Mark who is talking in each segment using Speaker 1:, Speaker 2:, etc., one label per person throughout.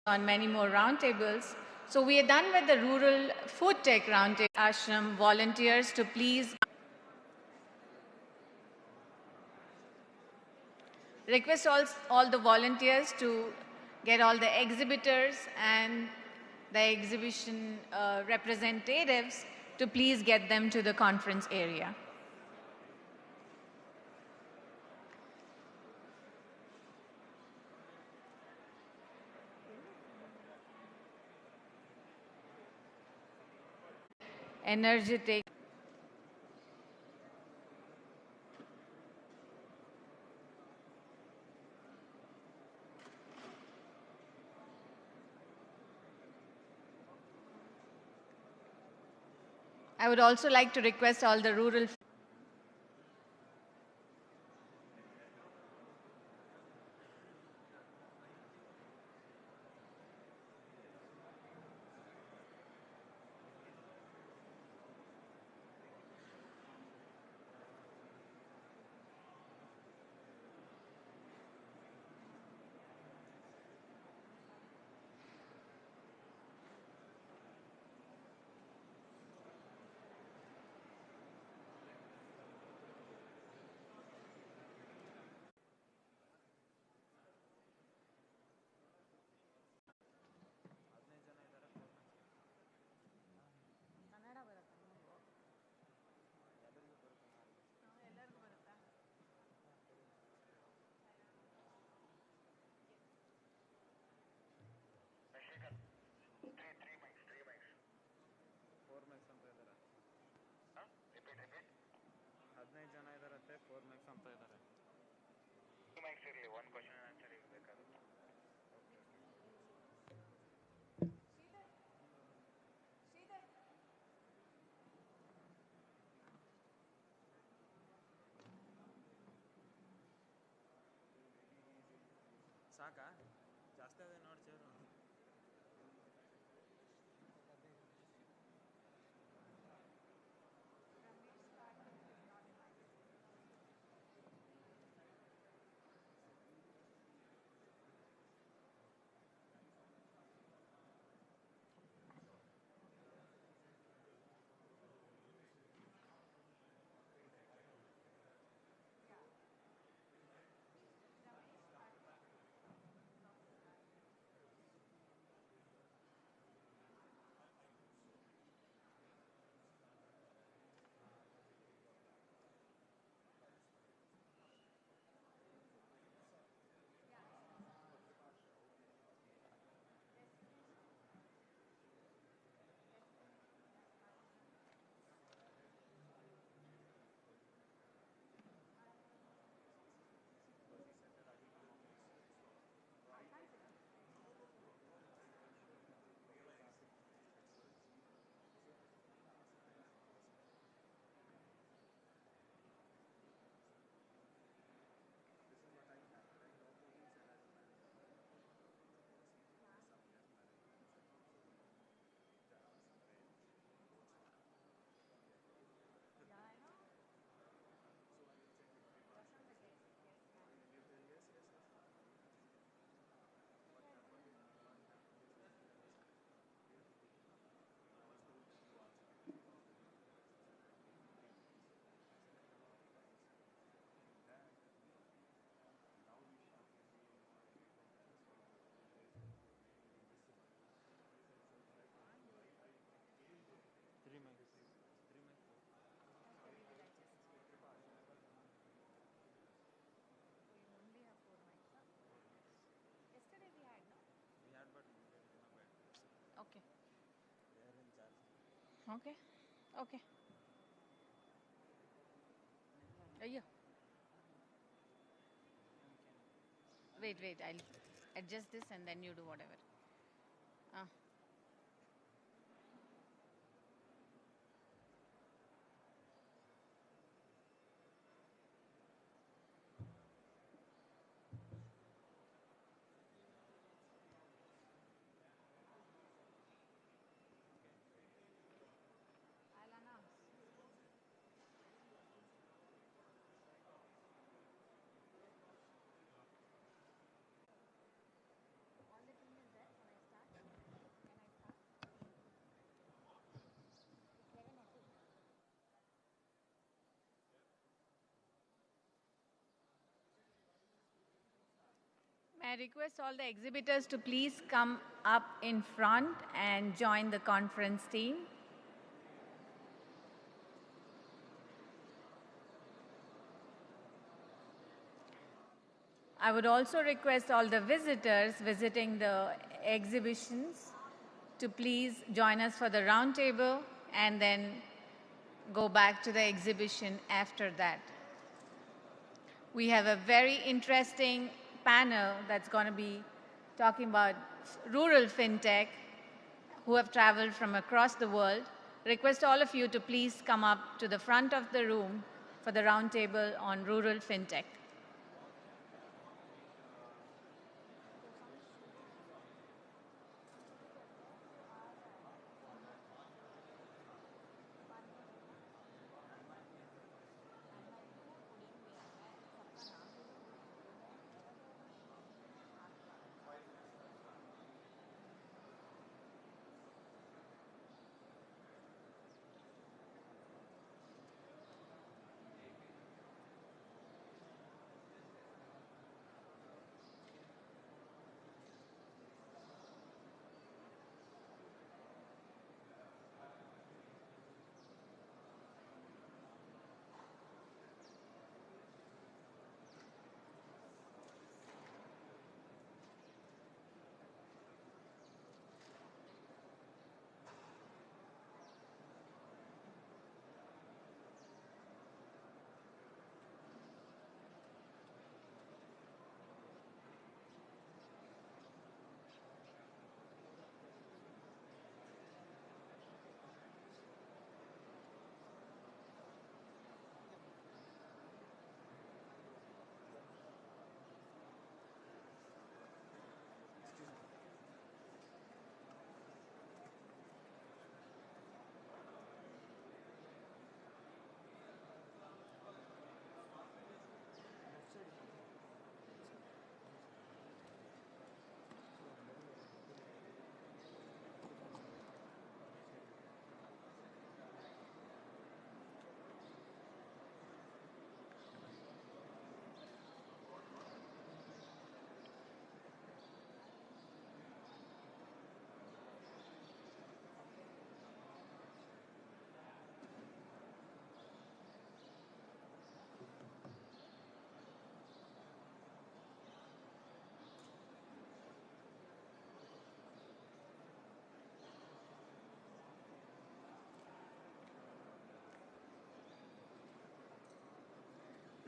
Speaker 1: on many more roundtables. So we are done with the rural food tech roundtable. Ashram volunteers to please request all the volunteers to get all the exhibitors and the exhibition representatives to please get them to the conference area. Energetic. I would also like to request all the rural
Speaker 2: ಸಾಕಾ ಜಾಸ್ತಿ ಅದೇ ನೋಡಿ chair
Speaker 1: Okay. Okay. Okay. Yeah. Wait. I'll adjust this and then you do whatever. I request all the exhibitors to please come up in front and join the conference team. I would also request all the visitors visiting the exhibitions to please join us for the roundtable and then go back to the exhibition after that. We have a very interesting panel that's going to be talking about rural fintech who have traveled from across the world. Request all of you to please come up to the front of the room for the roundtable on rural fintech.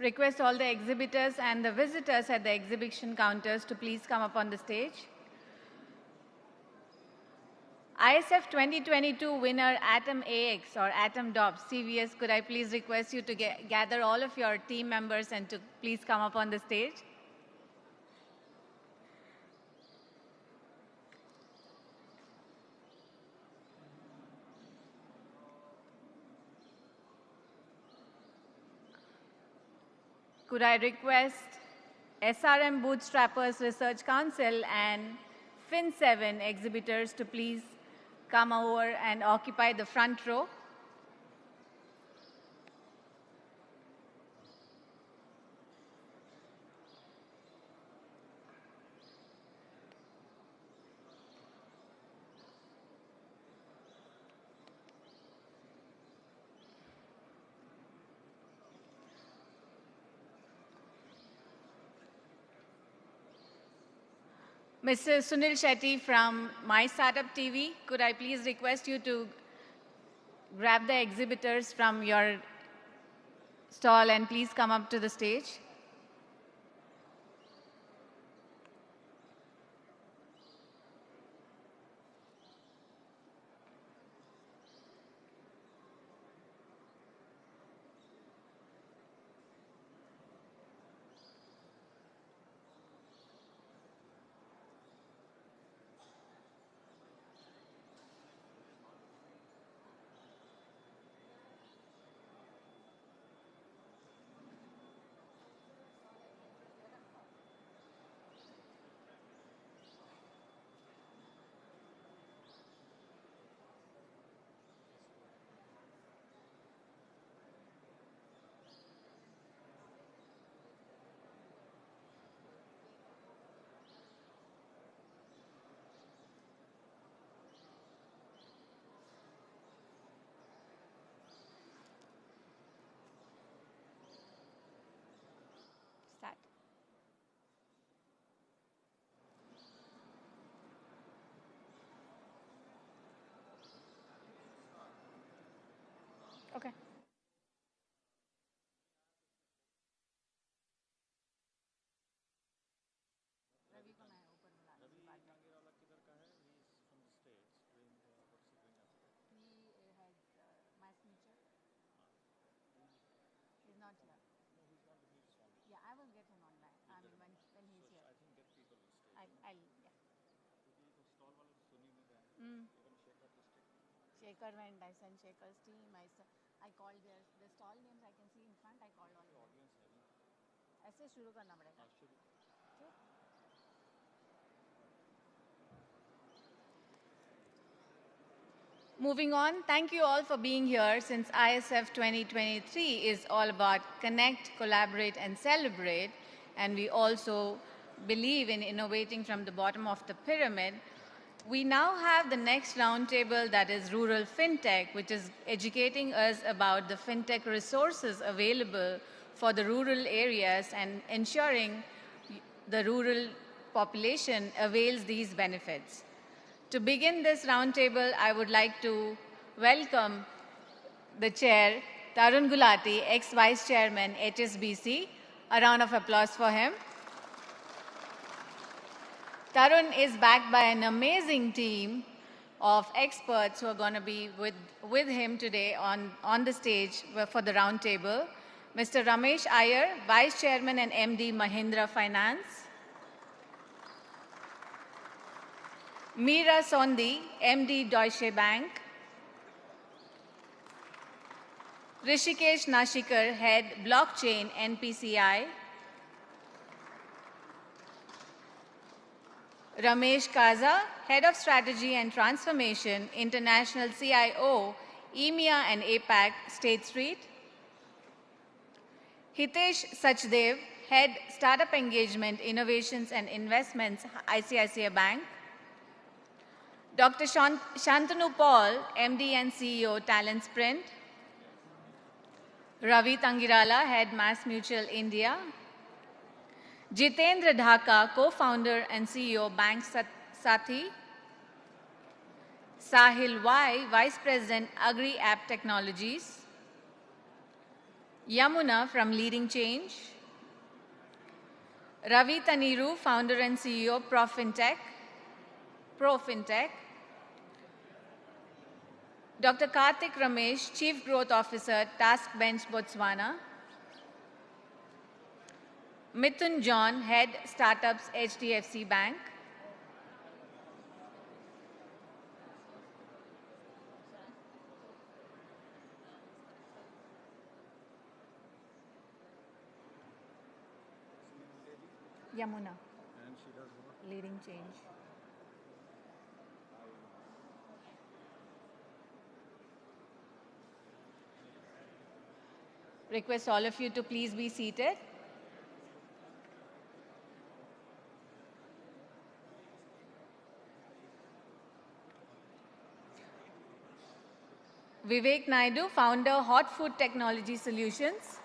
Speaker 1: Request all the exhibitors and the visitors at the exhibition counters to please come up on the stage. ISF 2022 winner Atom AX or Atom DOPS CVS, could I please request you to gather all of your team members and to please come up on the stage? Could I request SRM Bootstrappers Research Council and Fin7 exhibitors to please come over and occupy the front row? Mr. Sunil Shetty from My Startup TV, could I please request you to grab the exhibitors from your stall and please come up to the stage? Shekhar went, I sent Shekhar's team, I called the stall names I can see in front, I called all of them. ऐसे शुरू करना पड़ेगा. Moving on, thank you all for being here since ISF 2023 is all about connect, collaborate, and celebrate. And we also believe in innovating from the bottom of the pyramid. We now have the next roundtable that is Rural FinTech, which is educating us about the FinTech resources available for the rural areas and ensuring the rural population avails these benefits. To begin this roundtable, I would like to welcome the chair, Tarun Gulati, ex-vice chairman, HSBC. A round of applause for him. Tarun is backed by an amazing team of experts who are going to be with him today on the stage for the roundtable. Mr. Ramesh Iyer, vice chairman and MD, Mahindra Finance. Meera Sondi, MD, Deutsche Bank. Rishikesh Nashikar, head, blockchain, NPCI. Ramesh Kaza, head of strategy and transformation, international CIO, EMEA and APAC, State Street. Hitesh Sachdev, head, startup engagement, innovations and investments, ICICI Bank. Dr. Shantanu Paul, MD and CEO, Talent Sprint. Ravi Tangirala, Head, Mass Mutual India. Jitendra Dhaka, Co-founder and CEO, Bank Sathi. Sahil Y, Vice President, Agri App Technologies. Yamuna from Leading Change. Ravi Taniru, Founder and CEO, ProFintech. Dr. Karthik Ramesh, Chief Growth Officer, TaskBench Botswana. Mithun John, Head, Startups, HDFC Bank. Yamuna.
Speaker 3: And she does what?
Speaker 1: Leading Change. Request all of you to please be seated. Vivek Naidu, founder, Hot Food Technology Solutions.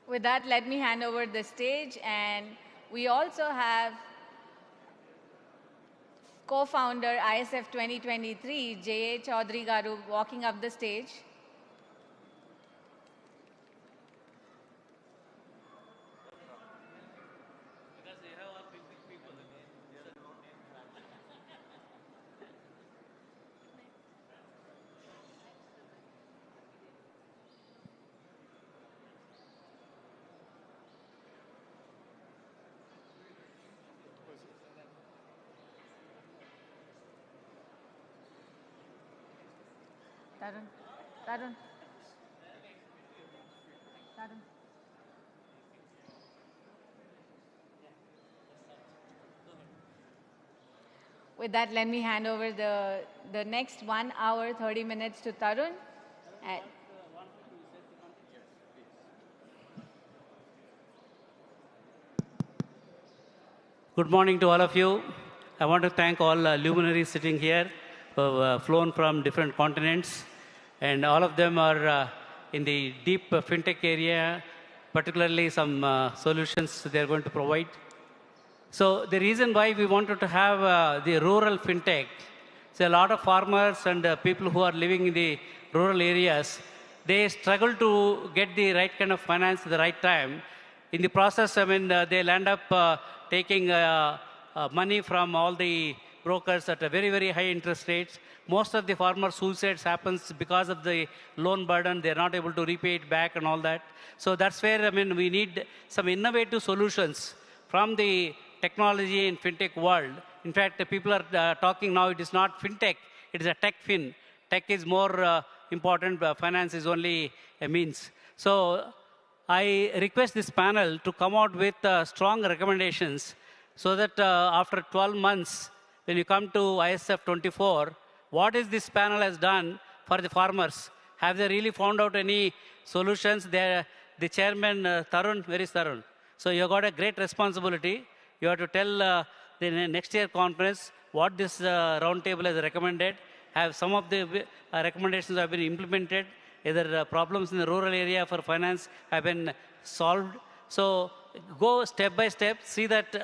Speaker 1: With that, let me hand over the stage. And we also have co-founder ISF 2023, J.A. Chaudhary Garu, walking up the stage. Tarun. With that, let me hand over the next 1 hour, 30 minutes to Tarun.
Speaker 4: Good morning to all of you. I want to thank all luminaries sitting here who have flown from different continents. And all of them are in the deep fintech area, particularly some solutions they are going to provide. So the reason why we wanted to have the rural fintech So a lot of farmers and people who are living in the rural areas, they struggle to get the right kind of finance at the right time. In the process, I mean, they'll end up taking money from all the brokers at a very, very high interest rates. Most of the farmer suicides happens because of the loan burden. They're not able to repay it back and all that. So that's where, I mean, we need some innovative solutions from the technology and fintech world. In fact, the people are talking now, it is not fintech, it is a tech fin. Tech is more important, finance is only a means. So I request this panel to come out with strong recommendations so that after 12 months, when you come to ISF 24, what is this panel has done for the farmers? Have they really found out any solutions? The chairman, Tarun, where is Tarun? So you got a great responsibility. You have to tell the next year conference what this roundtable has recommended. Have some of the recommendations have been implemented. Either problems in the rural area for finance have been solved. So go step by step, see that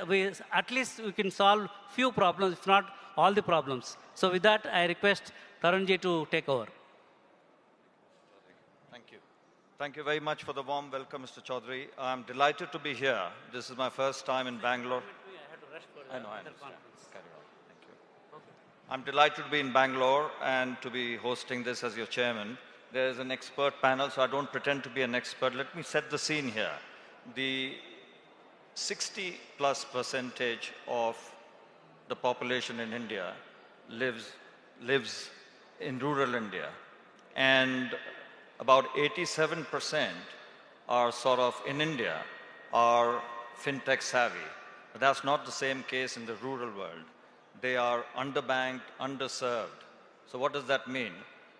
Speaker 4: at least we can solve few problems, if not all the problems. So with that, I request Tarunji to take over.
Speaker 3: Thank you. Thank you very much for the warm welcome, Mr. Chaudhary. I'm delighted to be here. This is my first time in Bangalore. I know, I understand. Carry on. Thank you. I'm delighted to be in Bangalore and to be hosting this as your chairman. There is an expert panel, so I don't pretend to be an expert. Let me set the scene here. The 60+% of the population in India lives in rural India. And about 87% are sort of in India are fintech savvy. But that's not the same case in the rural world. They are underbanked, underserved. So what does that mean?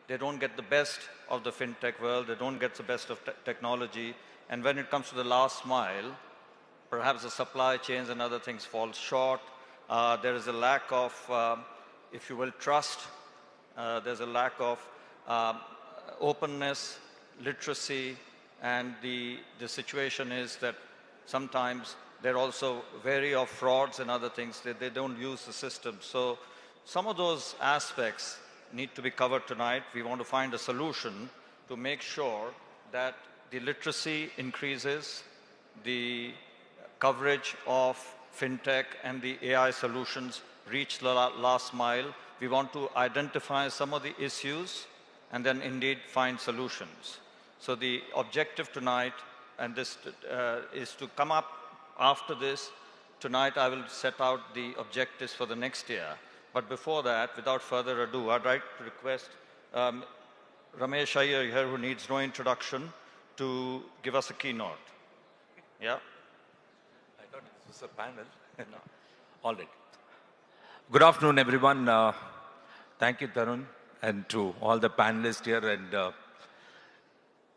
Speaker 3: They don't get the best of the fintech world. They don't get the best of technology. And when it comes to the last mile, perhaps the supply chains and other things fall short. There is a lack of, if you will, trust. There's a lack of openness, literacy, and the situation is that sometimes they're also wary of frauds and other things. They don't use the system. So some of those aspects need to be covered tonight. We want to find a solution to make sure that the literacy increases, the coverage of fintech and the AI solutions reach the last mile. We want to identify some of the issues and then indeed find solutions. So the objective tonight, and this is to come up after this. Tonight I will set out the objectives for the next year. But before that, without further ado, I'd like to request Ramesh Iyer here, who needs no introduction, to give us a keynote. Yeah?
Speaker 5: I thought this was a panel. No. All right. Good afternoon, everyone. Thank you, Tarun, and to all the panelists here.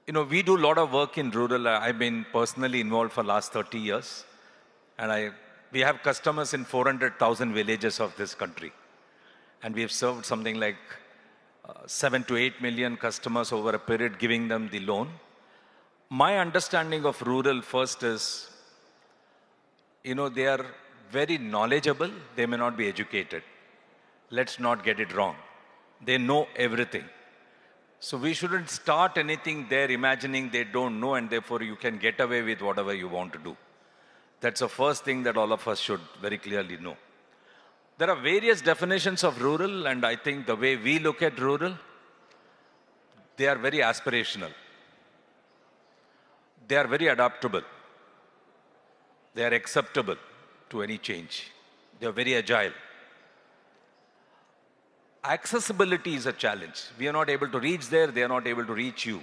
Speaker 5: And we do a lot of work in rural. I've been personally involved for the last 30 years. And we have customers in 400,000 villages of this country. And we have served something like 7 to 8 million customers over a period, giving them the loan. My understanding of rural first is, they are very knowledgeable. They may not be educated. Let's not get it wrong. They know everything. So we shouldn't start anything there imagining they don't know, and therefore you can get away with whatever you want to do. That's the first thing that all of us should very clearly know. There are various definitions of rural, and I think the way we look at rural, they are very aspirational. They are very adaptable. They are acceptable to any change. They are very agile. Accessibility is a challenge. We are not able to reach there. They are not able to reach you.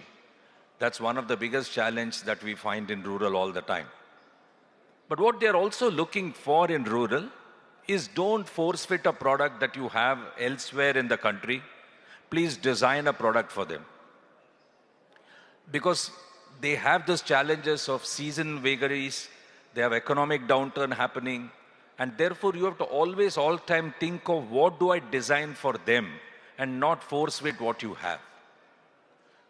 Speaker 5: That's one of the biggest challenges that we find in rural all the time. But what they're also looking for in rural is don't force fit a product that you have elsewhere in the country. Please design a product for them. Because they have those challenges of season vagaries, they have economic downturn happening, and therefore you have to always all time think of what do I design for them and not force fit what you have.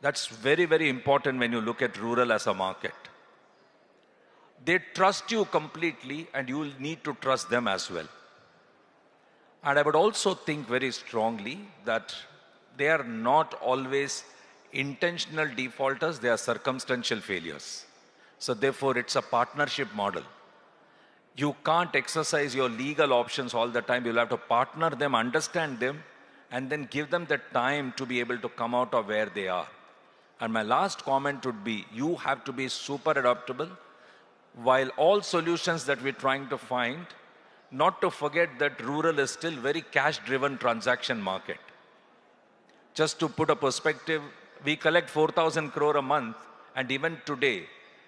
Speaker 5: That's very, very important when you look at rural as a market. They trust you completely, and you will need to trust them as well. And I would also think very strongly that they are not always intentional defaulters, they are circumstantial failures. So therefore, it's a partnership model. You can't exercise your legal options all the time. You'll have to partner them, understand them, and then give them the time to be able to come out of where they are. And my last comment would be, you have to be super adaptable. While all solutions that we're trying to find, not to forget that rural is still very cash-driven transaction market. Just to put a perspective, we collect 4,000 crore a month, and even today,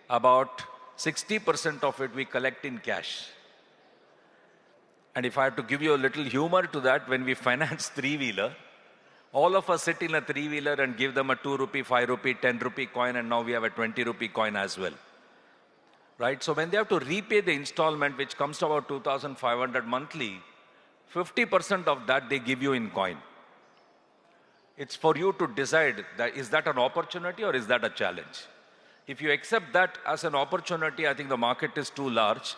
Speaker 5: about 60% of it we collect in cash. And if I have to give you a little humor to that, when we finance three-wheeler, all of us sit in a three-wheeler and give them a 2 rupee, 5 rupee, 10 rupee coin, and now we have a 20 rupee coin as well. Right? So when they have to repay the installment, which comes to about 2,500 monthly, 50% of that they give you in coin. It's for you to decide that is that an opportunity or is that a challenge. If you accept that as an opportunity, I think the market is too large.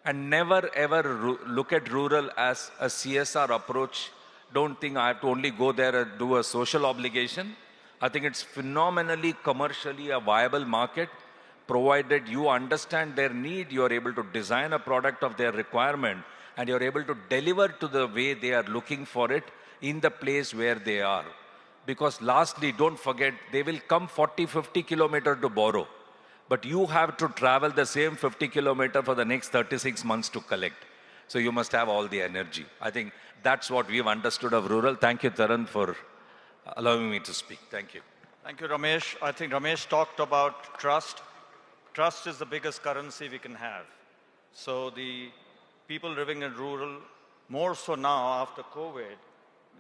Speaker 5: And never ever look at rural as a CSR approach. Don't think I have to only go there and do a social obligation. I think it's phenomenally commercially a viable market, provided you understand their need, you are able to design a product of their requirement, and you're able to deliver to the way they are looking for it in the place where they are. Because lastly, don't forget, they will come 40, 50 kilometers to borrow. But you have to travel the same 50 kilometers for the next 36 months to collect. So you must have all the energy. I think that's what we've understood of rural. Thank you, Tarun, for allowing me to speak. Thank you.
Speaker 3: Thank you, Ramesh. I think Ramesh talked about trust. Trust is the biggest currency we can have. So the people living in rural, more so now after COVID,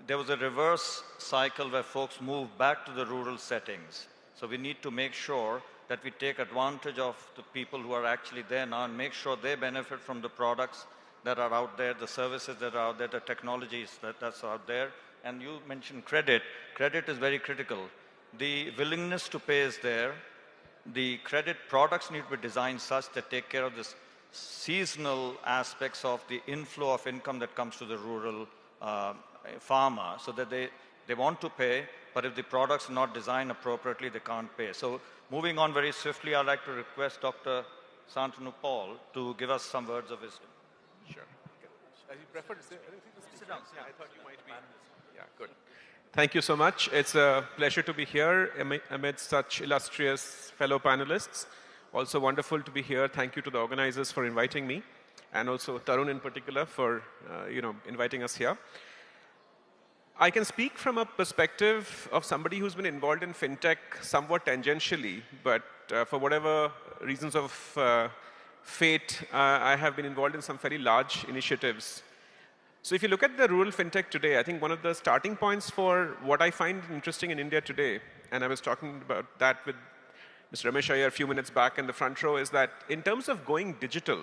Speaker 3: there was a reverse cycle where folks moved back to the rural settings. So we need to make sure that we take advantage of the people who are actually there now and make sure they benefit from the products that are out there, the services that are out there, the technologies that's out there. And you mentioned credit. Credit is very critical. The willingness to pay is there. The credit products need to be designed such that take care of this seasonal aspects of the inflow of income that comes to the rural farmer, so that they want to pay, but if the products are not designed appropriately, they can't pay. So moving on very swiftly, I'd like to request Dr. Santanu Paul to give us some words of wisdom.
Speaker 6: Sure. As you prefer to sit down. Yeah, I thought you might be. Yeah, good. Thank you so much. It's a pleasure to be here amidst such illustrious fellow panelists. Also wonderful to be here. Thank you to the organizers for inviting me, and also Tarun in particular for inviting us here. I can speak from a perspective of somebody who's been involved in fintech somewhat tangentially, but for whatever reasons of fate, I have been involved in some very large initiatives. So if you look at the rural fintech today, I think one of the starting points for what I find interesting in India today, and I was talking about that with Mr. Ramesh Iyer a few minutes back in the front row, is that in terms of going digital,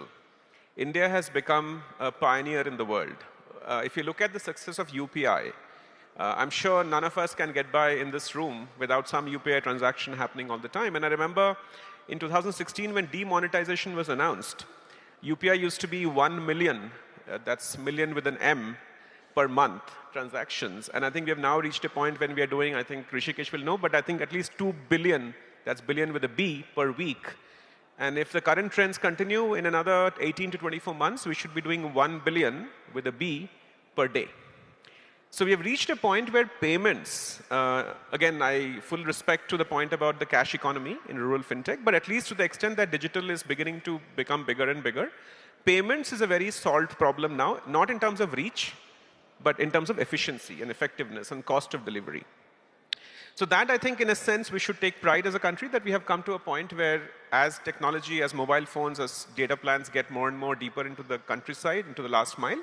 Speaker 6: India has become a pioneer in the world. If you look at the success of UPI, I'm sure none of us can get by in this room without some UPI transaction happening all the time. And I remember in 2016 when demonetization was announced, UPI used to be 1 million, that's million with an M, per month transactions. And I think we have now reached a point when we are doing, I think Rishikesh will know, but I think at least 2 billion, that's billion with a B, per week. And if the current trends continue in another 18 to 24 months, we should be doing 1 billion with a B per day. So we have reached a point where payments, again, I full respect to the point about the cash economy in rural fintech, but at least to the extent that digital is beginning to become bigger and bigger, payments is a very solved problem now, not in terms of reach, but in terms of efficiency and effectiveness and cost of delivery. So that, I think, in a sense, we should take pride as a country that we have come to a point where as technology, as mobile phones, as data plans get more and more deeper into the countryside, into the last mile,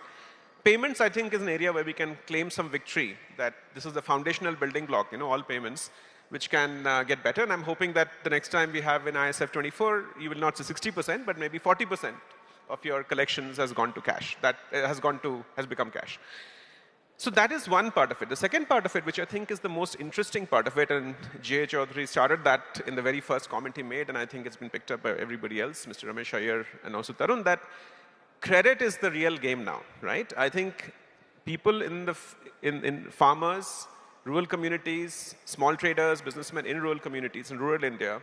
Speaker 6: payments, I think, is an area where we can claim some victory, that this is the foundational building block, all payments, which can get better. And I'm hoping that the next time we have in ISF 24, you will not say 60%, but maybe 40% of your collections has gone to cash, that has become cash. So that is one part of it. The second part of it, which I think is the most interesting part of it, and Jay Chaudhary started that in the very first comment he made, and I think it's been picked up by everybody else, Mr. Ramesh Iyer and also Tarun, that credit is the real game now, right? I think people in farmers, rural communities, small traders, businessmen in rural communities in rural India,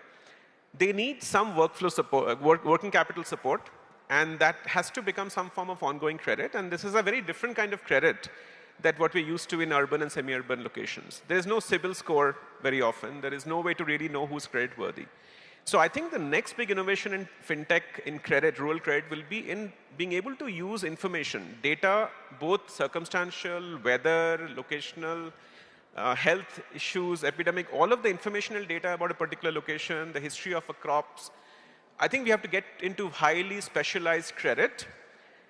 Speaker 6: they need some workflow support, working capital support, and that has to become some form of ongoing credit. And this is a very different kind of credit that what we're used to in urban and semi-urban locations. There is no CIBIL score very often. There is no way to really know who's credit worthy. So I think the next big innovation in fintech, in credit, rural credit, will be in being able to use information, data, both circumstantial, weather, locational, health issues, epidemic, all of the informational data about a particular location, the history of a crops. I think we have to get into highly specialized credit.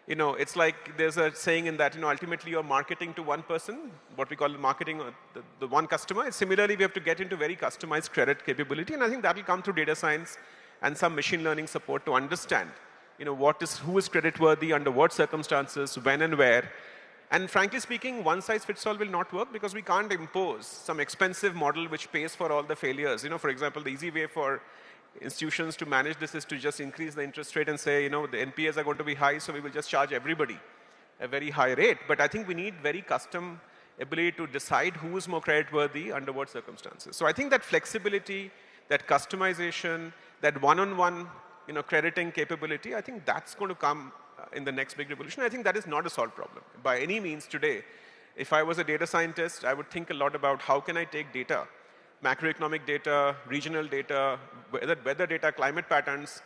Speaker 6: You know, it's like there's a saying in that, you know, ultimately you're marketing to one person, what we call marketing the one customer. And similarly, we have to get into very customized credit capability. And I think that will come through data science and some machine learning support to understand, you know, who is credit worthy, under what circumstances, when and where. And frankly speaking, one size fits all will not work because we can't impose some expensive model which pays for all the failures. You know, for example, the easy way for institutions to manage this is to just increase the interest rate and say, you know, the NPAs are going to be high, so we will just charge everybody a very high rate. But I think we need very custom ability to decide who is more creditworthy under what circumstances. So I think that flexibility, that customization, that one-on-one, you know, crediting capability, I think that's going to come in the next big revolution. I think that is not a solved problem by any means today. If I was a data scientist, I would think a lot about how can I take data, macroeconomic data, regional data, weather data, climate patterns,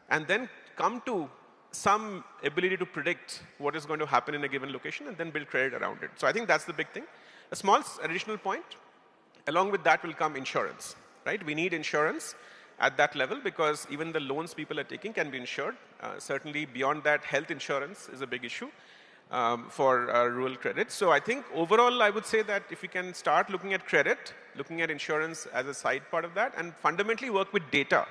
Speaker 6: and then come to some ability to predict what is going to happen in a given location and then build credit around it. So I think that's the big thing. A small additional point, along with that will come insurance, right? We need insurance at that level because even the loans people are taking can be insured. Certainly beyond that, health insurance is a big issue for rural credit. So I think overall, I would say that if we can start looking at credit, looking at insurance as a side part of that, and fundamentally work with data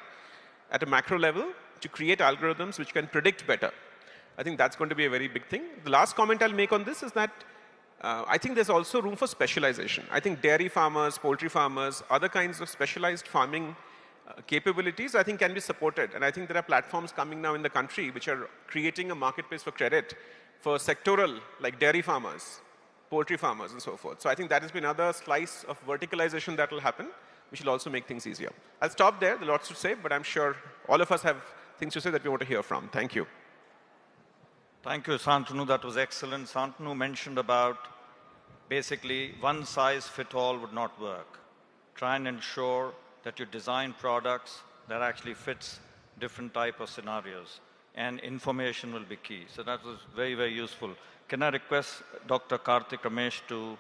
Speaker 6: at a macro level to create algorithms which can predict better, I think that's going to be a very big thing. The last comment I'll make on this is that I think there's also room for specialization. I think dairy farmers, poultry farmers, other kinds of specialized farming capabilities, I think can be supported. And I think there are platforms coming now in the country which are creating a marketplace for credit for sectoral, like dairy farmers, poultry farmers, and so forth. So I think that has been another slice of verticalization that will happen, which will also make things easier. I'll stop there. There's lots to say, but I'm sure all of us have things to say that we want to hear from. Thank you.
Speaker 3: Thank you, Santanu. That was excellent. Santanu mentioned about basically one size fit all would not work. Try and ensure that you design products that actually fits different type of scenarios. And information will be key. So that was very, very useful. Can I request Dr. Karthik Ramesh to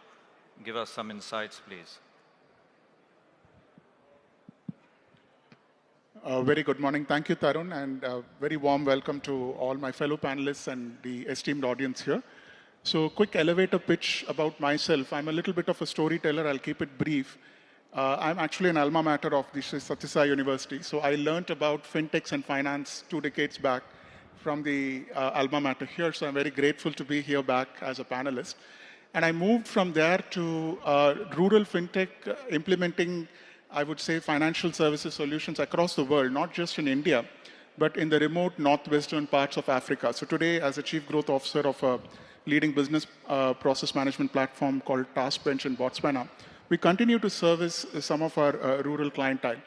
Speaker 3: give us some insights, please?
Speaker 7: Very good morning. Thank you, Tarun, and very warm welcome to all my fellow panelists and the esteemed audience here. So quick elevator pitch about myself. I'm a little bit of a storyteller. I'll keep it brief. I'm actually an alma mater of the Sathya Sai University. So I learned about fintechs and finance 2 decades back from the alma mater here. So I'm very grateful to be here back as a panelist. And I moved from there to rural fintech, implementing, I would say, financial services solutions across the world, not just in India, but in the remote northwestern parts of Africa. So today, as a chief growth officer of a leading business process management platform called TaskBench in Botswana, we continue to service some of our rural clientele.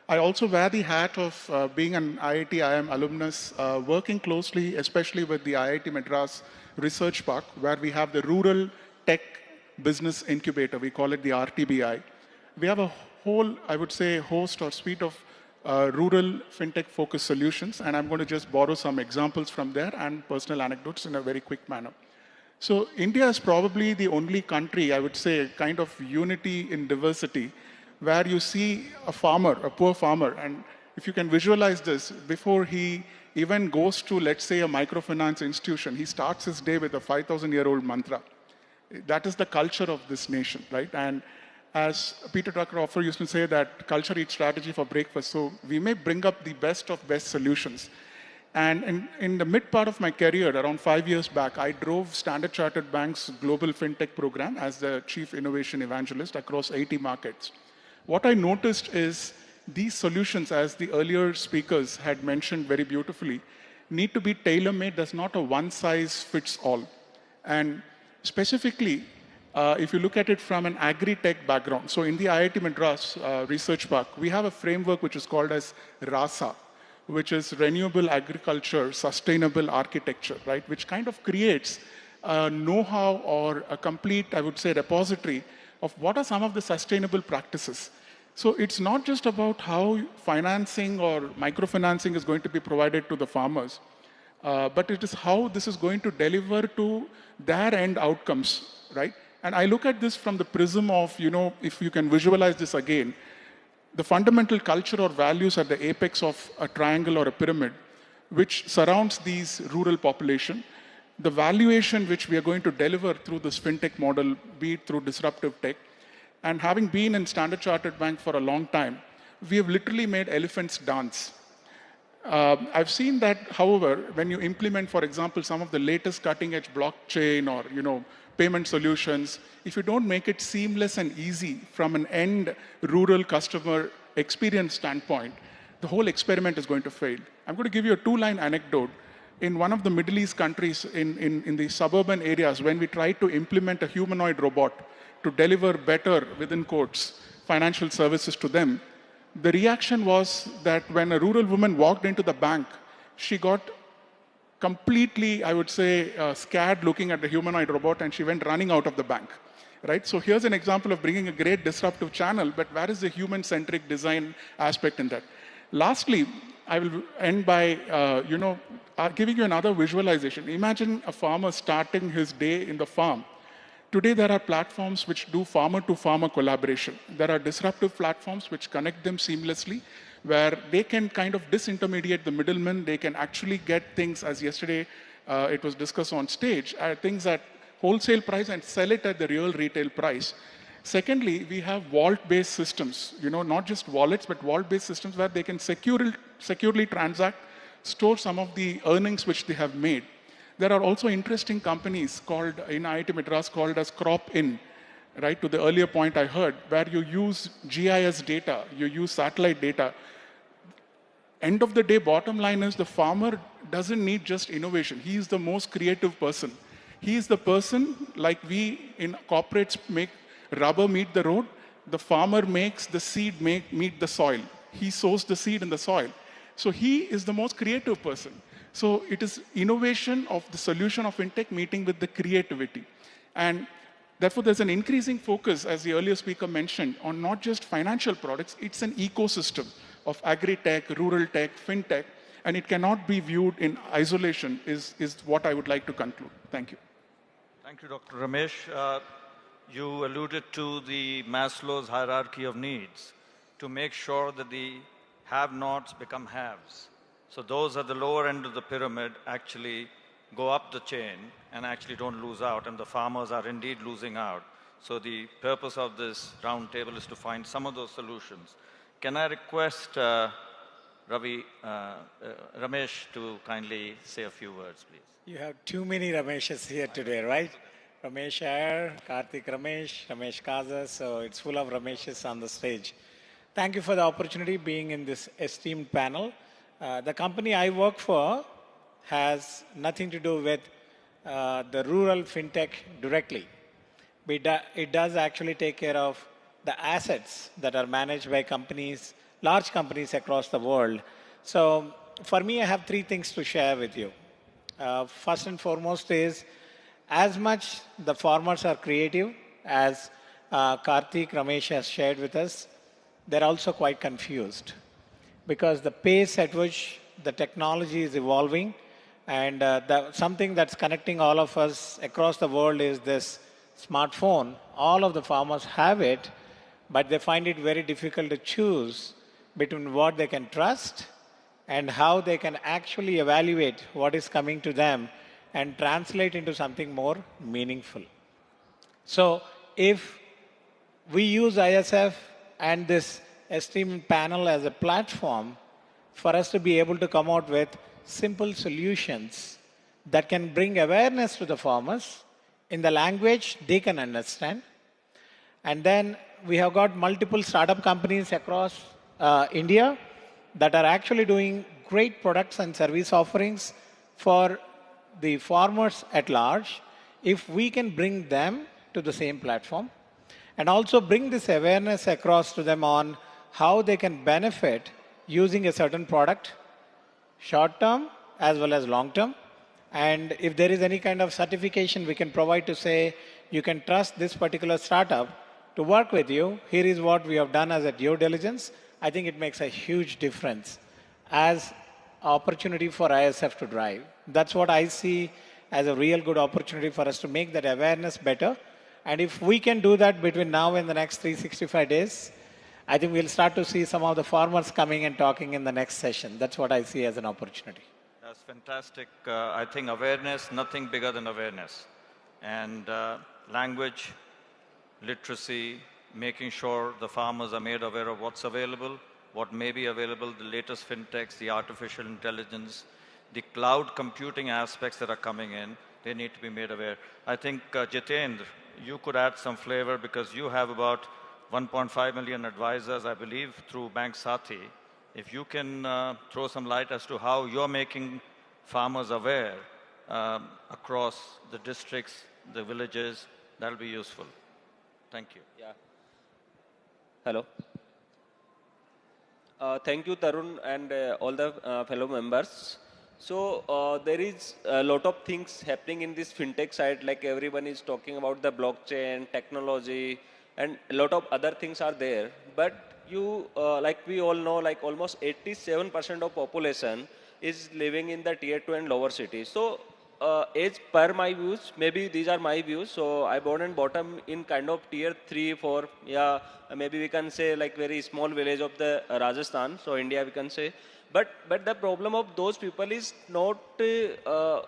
Speaker 7: I also wear the hat of being an IIT IIM alumnus, working closely, especially with the IIT Madras Research Park, where we have the Rural Tech Business Incubator. We call it the RTBI. We have a whole, I would say, host or suite of rural fintech-focused solutions, and I'm going to just borrow some examples from there and personal anecdotes in a very quick manner. So India is probably the only country, I would say, kind of unity in diversity, where you see a farmer, a poor farmer, and if you can visualize this, before he even goes to, let's say, a microfinance institution, he starts his day with a 5,000-year-old mantra. That is the culture of this nation, right? And as Peter Drucker used to say that culture eats strategy for breakfast, so we may bring up the best of best solutions. And in the mid part of my career, around 5 years back, I drove Standard Chartered Bank's global fintech program as the chief innovation evangelist across 80 markets. What I noticed is these solutions, as the earlier speakers had mentioned very beautifully, need to be tailor-made. There's not a one-size-fits-all. And Specifically, if you look at it from an agri-tech background, so in the IIT Madras Research Park, we have a framework which is called as RASA, which is Renewable Agriculture Sustainable Architecture, right? Which kind of creates a know-how or a complete, I would say, repository of what are some of the sustainable practices. So it's not just about how financing or microfinancing is going to be provided to the farmers, but it is how this is going to deliver to their end outcomes, right? And I look at this from the prism of, if you can visualize this again, the fundamental culture or values at the apex of a triangle or a pyramid, which surrounds these rural population, the valuation which we are going to deliver through this fintech model, be it through disruptive tech, and having been in Standard Chartered Bank for a long time, we have literally made elephants dance. I've seen that, however, when you implement, for example, some of the latest cutting-edge blockchain or payment solutions, if you don't make it seamless and easy from an end rural customer experience standpoint, the whole experiment is going to fail. I'm going to give you a two-line anecdote. In one of the Middle East countries, in the suburban areas, when we tried to implement a humanoid robot to deliver better, within quotes, financial services to them, the reaction was that when a rural woman walked into the bank, she got completely, I would say, scared looking at the humanoid robot, and she went running out of the bank, right? So here's an example of bringing a great disruptive channel, but where is the human-centric design aspect in that? Lastly, I will end by, giving you another visualization. Imagine a farmer starting his day in the farm. Today, there are platforms which do farmer-to-farmer collaboration. There are disruptive platforms which connect them seamlessly, where they can kind of disintermediate the middlemen. They can actually get things, as yesterday it was discussed on stage, things at wholesale price and sell it at the real retail price. Secondly, we have vault-based systems, not just wallets, but vault-based systems where they can securely transact, store some of the earnings which they have made. There are also interesting companies called, in IIT Madras, called as Crop-In, right, to the earlier point I heard, where you use GIS data, you use satellite data. End of the day, bottom line is the farmer doesn't need just innovation. He is the most creative person. He is the person, like we in corporates make rubber meet the road, the farmer makes the seed meet the soil. He sows the seed in the soil. So he is the most creative person. So it is innovation of the solution of fintech meeting with the creativity. And therefore, there's an increasing focus, as the earlier speaker mentioned, on not just financial products, it's an ecosystem of agri-tech, rural tech, fintech, and it cannot be viewed in isolation is what I would like to conclude. Thank you.
Speaker 3: Thank you, Dr. Ramesh. You alluded to the Maslow's hierarchy of needs to make sure that the have-nots become haves. So those at the lower end of the pyramid actually go up the chain and actually don't lose out, and the farmers are indeed losing out. So the purpose of this roundtable is to find some of those solutions. Can I request Ramesh to kindly say a few words, please?
Speaker 8: You have too many Rameshes here today, right? Ramesh Iyer, Karthik Ramesh, Ramesh Kaza, so it's full of Rameshes on the stage. Thank you for the opportunity being in this esteemed panel. The company I work for has nothing to do with the rural fintech directly. It does actually take care of the assets that are managed by companies, large companies across the world. So for me, I have three things to share with you. First and foremost is, as much the farmers are creative, as Karthik Ramesh has shared with us, they're also quite confused, because the pace at which the technology is evolving and something that's connecting all of us across the world is this smartphone. All of the farmers have it, but they find it very difficult to choose between what they can trust and how they can actually evaluate what is coming to them and translate into something more meaningful. So if we use ISF and this esteemed panel as a platform for us to be able to come out with simple solutions that can bring awareness to the farmers in the language they can understand. And then we have got multiple startup companies across India that are actually doing great products and service offerings for the farmers at large. if we can bring them to the same platform and also bring this awareness across to them on how they can benefit using a certain product, short term as well as long term. And if there is any kind of certification we can provide to say, you can trust this particular startup to work with you, here is what we have done as a due diligence, I think it makes a huge difference as opportunity for ISF to drive. That's what I see as a real good opportunity for us to make that awareness better. And if we can do that between now and the next 365 days, I think we'll start to see some of the farmers coming and talking in the next session. That's what I see as an opportunity.
Speaker 3: That's fantastic. I think awareness, nothing bigger than awareness. And language, literacy, making sure the farmers are made aware of what's available, what may be available, the latest fintechs, the artificial intelligence, the cloud computing aspects that are coming in, they need to be made aware. I think, Jitendra, you could add some flavor because you have about 1.5 million advisors, I believe, through Bank Sati. If you can throw some light as to how you're making farmers aware across the districts, the villages, that'll be useful. Thank you.
Speaker 9: Yeah. Hello. Thank you, Tarun, and all the fellow members. So there is a lot of things happening in this fintech side, like everyone is talking about the blockchain, technology, and a lot of other things are there. But you, like we all know, like almost 87% of population is living in the tier 2 and lower cities. So as per my views, maybe these are my views. So I born and bottom in kind of tier 3, 4, yeah, maybe we can say like very small village of the Rajasthan. So India we can say. But the problem of those people is not, the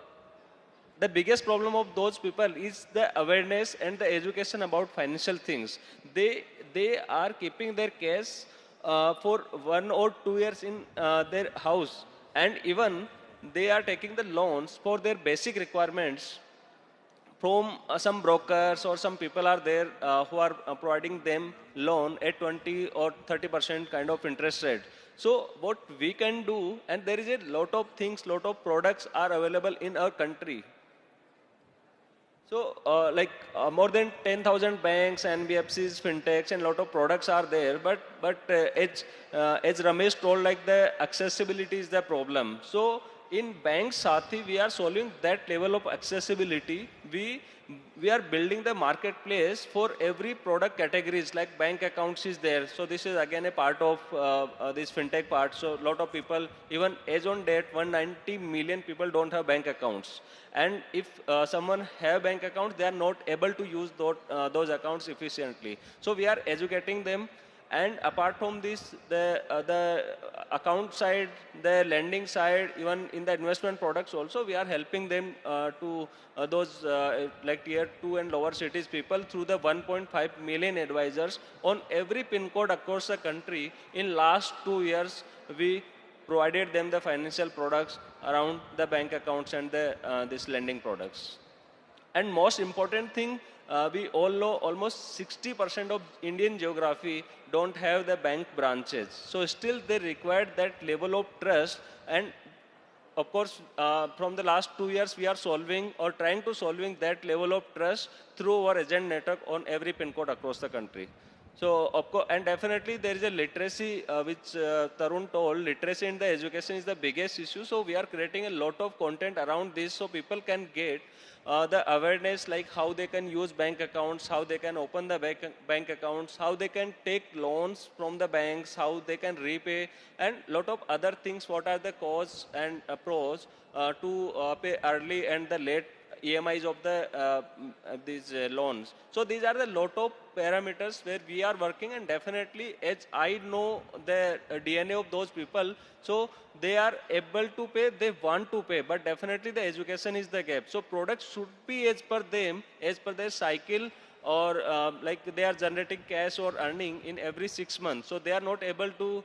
Speaker 9: biggest problem of those people is the awareness and the education about financial things. They are keeping their cash for 1 or 2 years in their house, and even they are taking the loans for their basic requirements from some brokers, or some people are there who are providing them loan at 20 or 30% kind of interest rate. So what we can do, and there is a lot of things, lot of products are available in our country. So more than 10,000 banks, NBFCs, fintechs, and lot of products are there. But as Ramesh told, like the accessibility is the problem. So in Bank Sati, we are solving that level of accessibility. We are building the marketplace for every product categories, like bank accounts is there. So this is again a part of this fintech part. So a lot of people, even as on date, 190 million people don't have bank accounts. And if someone have bank accounts, they are not able to use those accounts efficiently. So we are educating them. And apart from this, the account side, the lending side, even in the investment products also, we are helping them to those like tier 2 and lower cities people through the 1.5 million advisors on every pin code across the country. In last 2 years, we provided them the financial products around the bank accounts and this lending products. And most important thing, we all know almost 60% of Indian geography don't have the bank branches. So still they require that level of trust. And of course, from the last 2 years, we are solving or trying to solving that level of trust through our agent network on every pin code across the country. So, of course, and definitely there is a literacy, which Tarun told, literacy in the education is the biggest issue. So we are creating a lot of content around this so people can get the awareness, like how they can use bank accounts, how they can open the bank accounts, how they can take loans from the banks, how they can repay, and lot of other things, what are the cons and pros to pay early and the late EMIs of these loans. So these are the lot of parameters where we are working, and definitely as I know the DNA of those people, so they are able to pay, they want to pay, but definitely the education is the gap. So products should be as per them, as per their cycle, or like they are generating cash or earning in every 6 months. So they are not able to,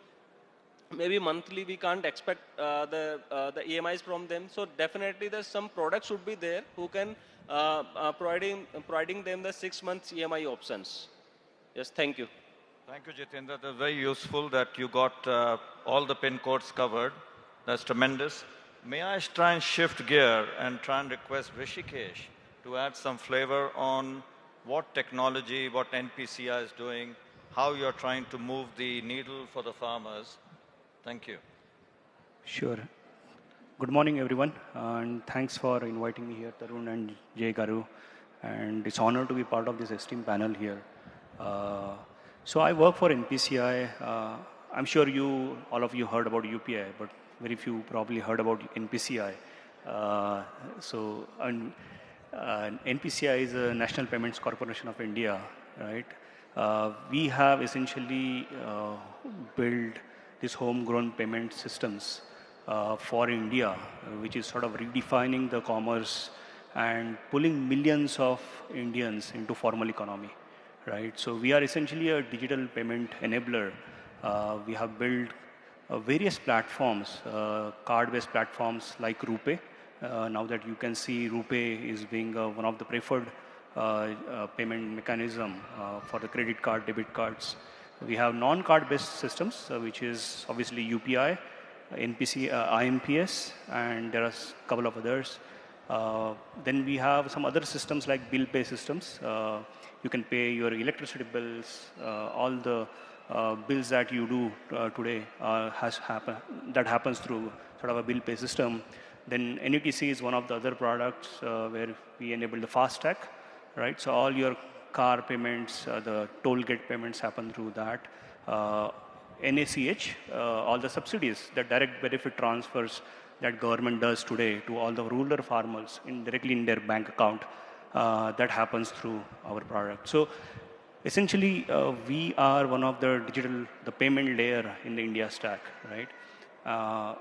Speaker 9: maybe monthly we can't expect the EMIs from them. So definitely there's some products should be there who can providing them the 6 months EMI options. Yes, thank you.
Speaker 3: Thank you, Jitendra. That's very useful that you got all the pin codes covered. That's tremendous. May I try and shift gear and try and request Rishikesh to add some flavor on what technology, what NPCI is doing, how you're trying to move the needle for the farmers. Thank you.
Speaker 10: Sure. Good morning, everyone, and thanks for inviting me here, Tarun and Jay Garu. And it's an honor to be part of this esteemed panel here. So I work for NPCI. I'm sure all of you heard about UPI, but very few probably heard about NPCI. NPCI is a National Payments Corporation of India, right? We have essentially built these homegrown payment systems for India, which is sort of redefining the commerce and pulling millions of Indians into formal economy, right? So we are essentially a digital payment enabler. We have built various platforms, card-based platforms like RuPay. Now that you can see RuPay is being one of the preferred payment mechanism for the credit card, debit cards. We have non-card-based systems, which is obviously UPI, NPC, IMPS, and there are a couple of others. Then we have some other systems like bill pay systems. You can pay your electricity bills, all the bills that you do today that happens through sort of a bill pay system. Then NETC is one of the other products where we enable the FASTag, right? So all your car payments, the toll gate payments happen through that. NACH, all the subsidies, the direct benefit transfers that government does today to all the rural farmers directly in their bank account, that happens through our product. So essentially, we are one of the payment layer in the India stack, right?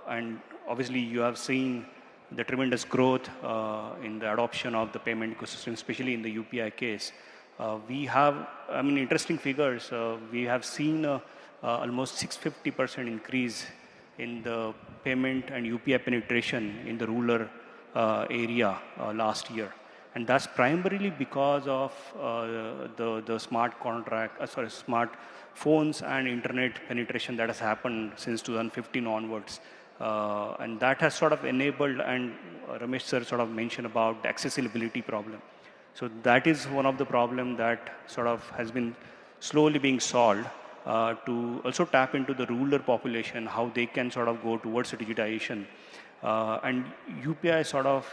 Speaker 10: And obviously, you have seen the tremendous growth in the adoption of the payment ecosystem, especially in the UPI case. We have, interesting figures. We have seen almost 650% increase in the payment and UPI penetration in the rural area last year. And that's primarily because of the smart phones and internet penetration that has happened since 2015 onwards. And that has sort of enabled, and Ramesh sir sort of mentioned about the accessibility problem. So that is one of the problems that sort of has been slowly being solved to also tap into the rural population, how they can sort of go towards digitization. And UPI sort of,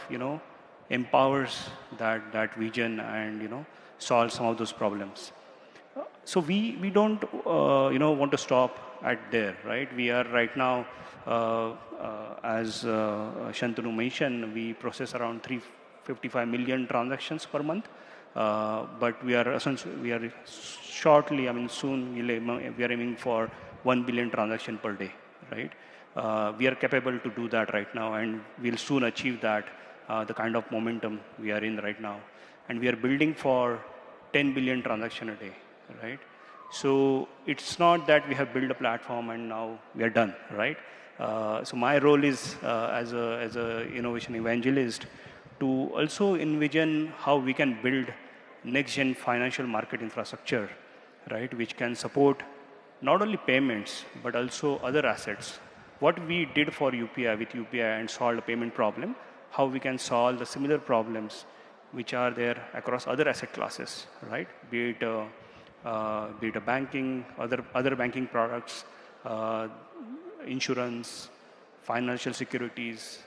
Speaker 10: empowers that vision and, solve some of those problems. So we don't, want to stop at there, right? We are right now, as Shantanu mentioned, we process around 355 million transactions per month. But we are shortly, soon we are aiming for 1 billion transactions per day, right? We are capable to do that right now, and we'll soon achieve that, the kind of momentum we are in right now. And we are building for 10 billion transactions a day, right? So it's not that we have built a platform and now we are done, right? So my role is as a innovation evangelist to also envision how we can build next-gen financial market infrastructure, right, which can support not only payments, but also other assets. What we did for UPI with UPI and solved the payment problem, how we can solve the similar problems which are there across other asset classes, right? Be it a banking, other banking products, insurance, financial securities,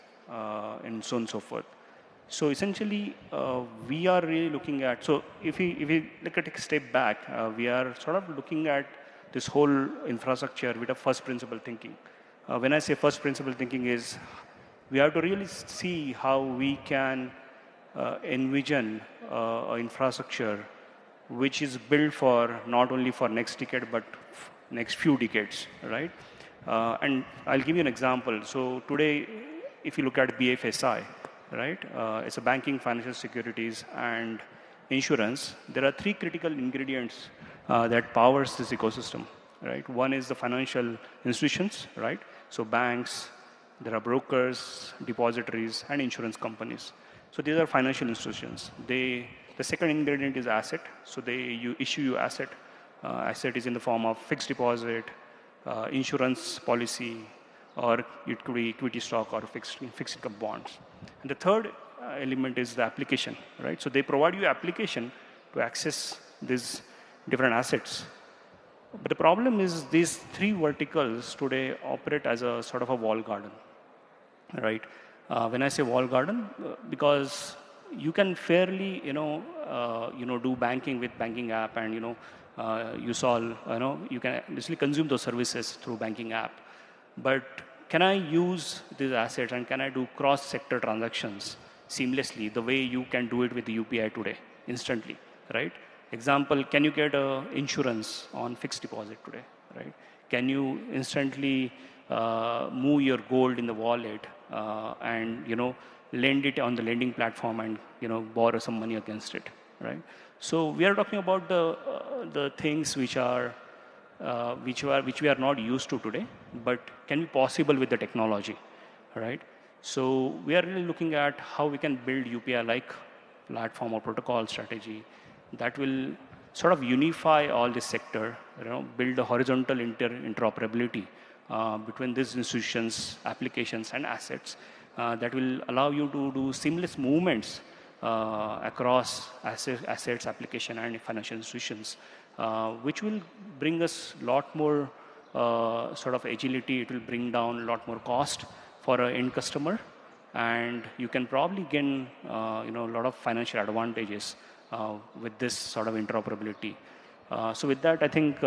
Speaker 10: and so on and so forth. So essentially, we are really looking at, so if we look at a step back, we are sort of looking at this whole infrastructure with a first principle thinking. When I say first principle thinking is, we have to really see how we can envision an infrastructure which is built for not only for next decade, but next few decades, right? And I'll give you an example. So today, if you look at BFSI, right? It's a banking, financial securities, and insurance. There are three critical ingredients that powers this ecosystem, right? One is the financial institutions, right? So banks, there are brokers, depositories, and insurance companies. So these are financial institutions. The second ingredient is asset. So you issue your asset. Asset is in the form of fixed deposit, insurance policy, or it could be equity stock or fixed income bonds. And the third element is the application, right? So they provide you application to access these different assets. But the problem is these three verticals today operate as a sort of a wall garden, right? When I say wall garden, because you can fairly, do banking with banking app, and you can basically consume those services through banking app. But can I use these assets and can I do cross-sector transactions seamlessly the way you can do it with the UPI today, instantly, right? Example, can you get insurance on fixed deposit today, right? Can you instantly move your gold in the wallet and lend it on the lending platform and borrow some money against it, right? So we are talking about the things which we are not used to today, but can be possible with the technology, right? So we are really looking at how we can build UPI-like platform or protocol strategy that will sort of unify all this sector, build a horizontal interoperability between these institutions, applications, and assets that will allow you to do seamless movements across assets, application, and financial institutions, which will bring us a lot more sort of agility. It will bring down a lot more cost for an end customer, and you can probably gain a lot of financial advantages with this sort of interoperability. So with that, I think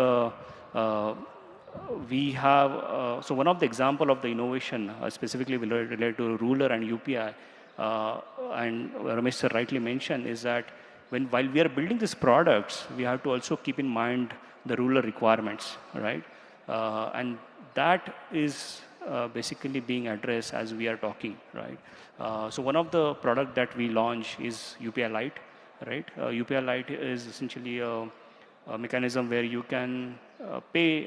Speaker 10: we have, so one of the example of the innovation specifically related to ruler and UPI, and Ramesh sir rightly mentioned, is that while we are building these products, we have to also keep in mind the ruler requirements, right? And that is basically being addressed as we are talking, right? So one of the product that we launch is UPI Lite, right? UPI Lite is essentially a mechanism where you can pay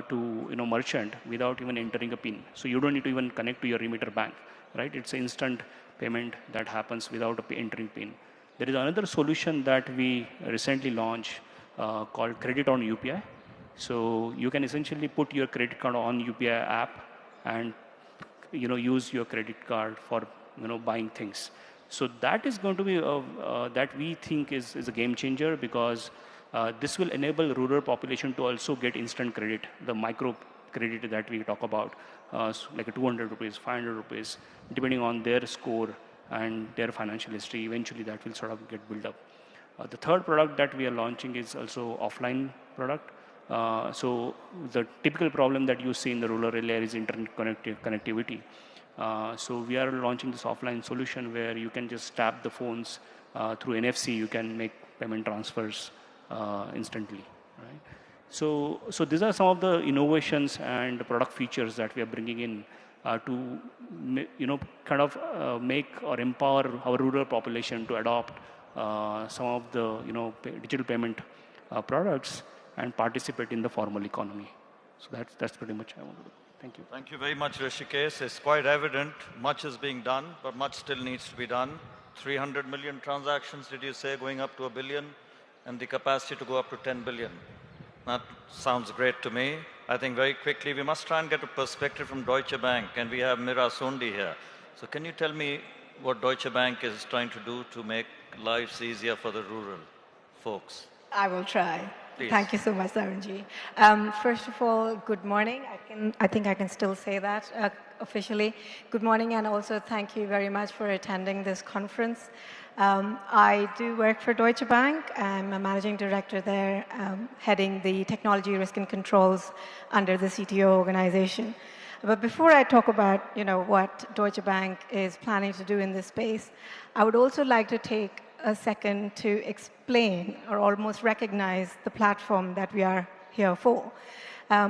Speaker 10: to merchant without even entering a PIN. So you don't need to even connect to your remitter bank, right? It's an instant payment that happens without entering PIN. There is another solution that we recently launched called Credit on UPI. So you can essentially put your credit card on UPI app and use your credit card for buying things. So that is going to be that we think is a game changer, because this will enable rural population to also get instant credit, the micro credit that we talk about, so like a 200 rupees, 500 rupees, depending on their score and their financial history. Eventually that will sort of get built up. The third product that we are launching is also offline product. So the typical problem that you see in the rural area is internet connectivity. So we are launching this offline solution where you can just tap the phones through NFC. You can make payment transfers instantly, right? So these are some of the innovations and product features that we are bringing in to kind of make or empower our rural population to adopt some of the digital payment products and participate in the formal economy. So that's pretty much I want to do. Thank you.
Speaker 3: Thank you very much, Rishikesh. It's quite evident much is being done, but much still needs to be done. 300 million transactions, did you say, going up to 1 billion, and the capacity to go up to 10 billion. That sounds great to me. I think very quickly we must try and get a perspective from Deutsche Bank, and we have Mira Sondi here. So can you tell me what Deutsche Bank is trying to do to make lives easier for the rural folks?
Speaker 11: I will try.
Speaker 3: Please.
Speaker 11: Thank you so much, Tarunji. First of all, good morning. I think I can still say that officially. Good morning, and also thank you very much for attending this conference. I do work for Deutsche Bank. I'm a managing director there, heading the technology risk and controls under the CTO organization. But before I talk about what Deutsche Bank is planning to do in this space, I would also like to take a second to explain or almost recognize the platform that we are here for.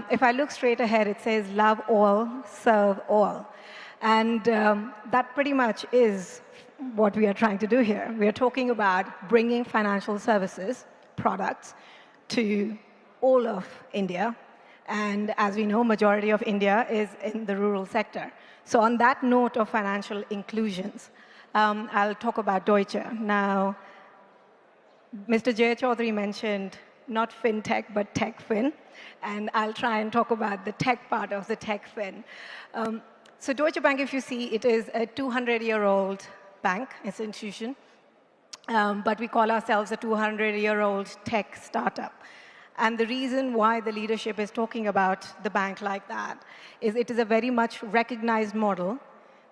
Speaker 11: If I look straight ahead, it says love all, serve all. And that pretty much is what we are trying to do here. We are talking about bringing financial services, products, to all of India. And as we know, majority of India is in the rural sector. So on that note of financial inclusions, I'll talk about Deutsche. Now, Mr. Jay Chaudhary mentioned not fintech, but techfin. And I'll try and talk about the tech part of the techfin. So Deutsche Bank, if you see, it is a 200-year-old bank, institution. But we call ourselves a 200-year-old tech startup. And the reason why the leadership is talking about the bank like that is it is a very much recognized model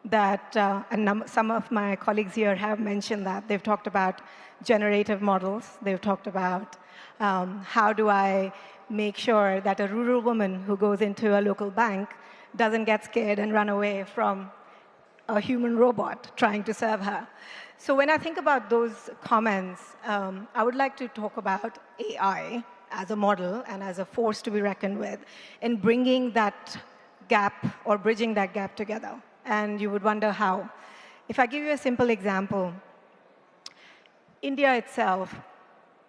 Speaker 11: that, and some of my colleagues here have mentioned that. They've talked about generative models. They've talked about how do I make sure that a rural woman who goes into a local bank doesn't get scared and run away from a human robot trying to serve her. So when I think about those comments, I would like to talk about AI as a model and as a force to be reckoned with in bringing that gap or bridging that gap together. And you would wonder how. If I give you a simple example, India itself,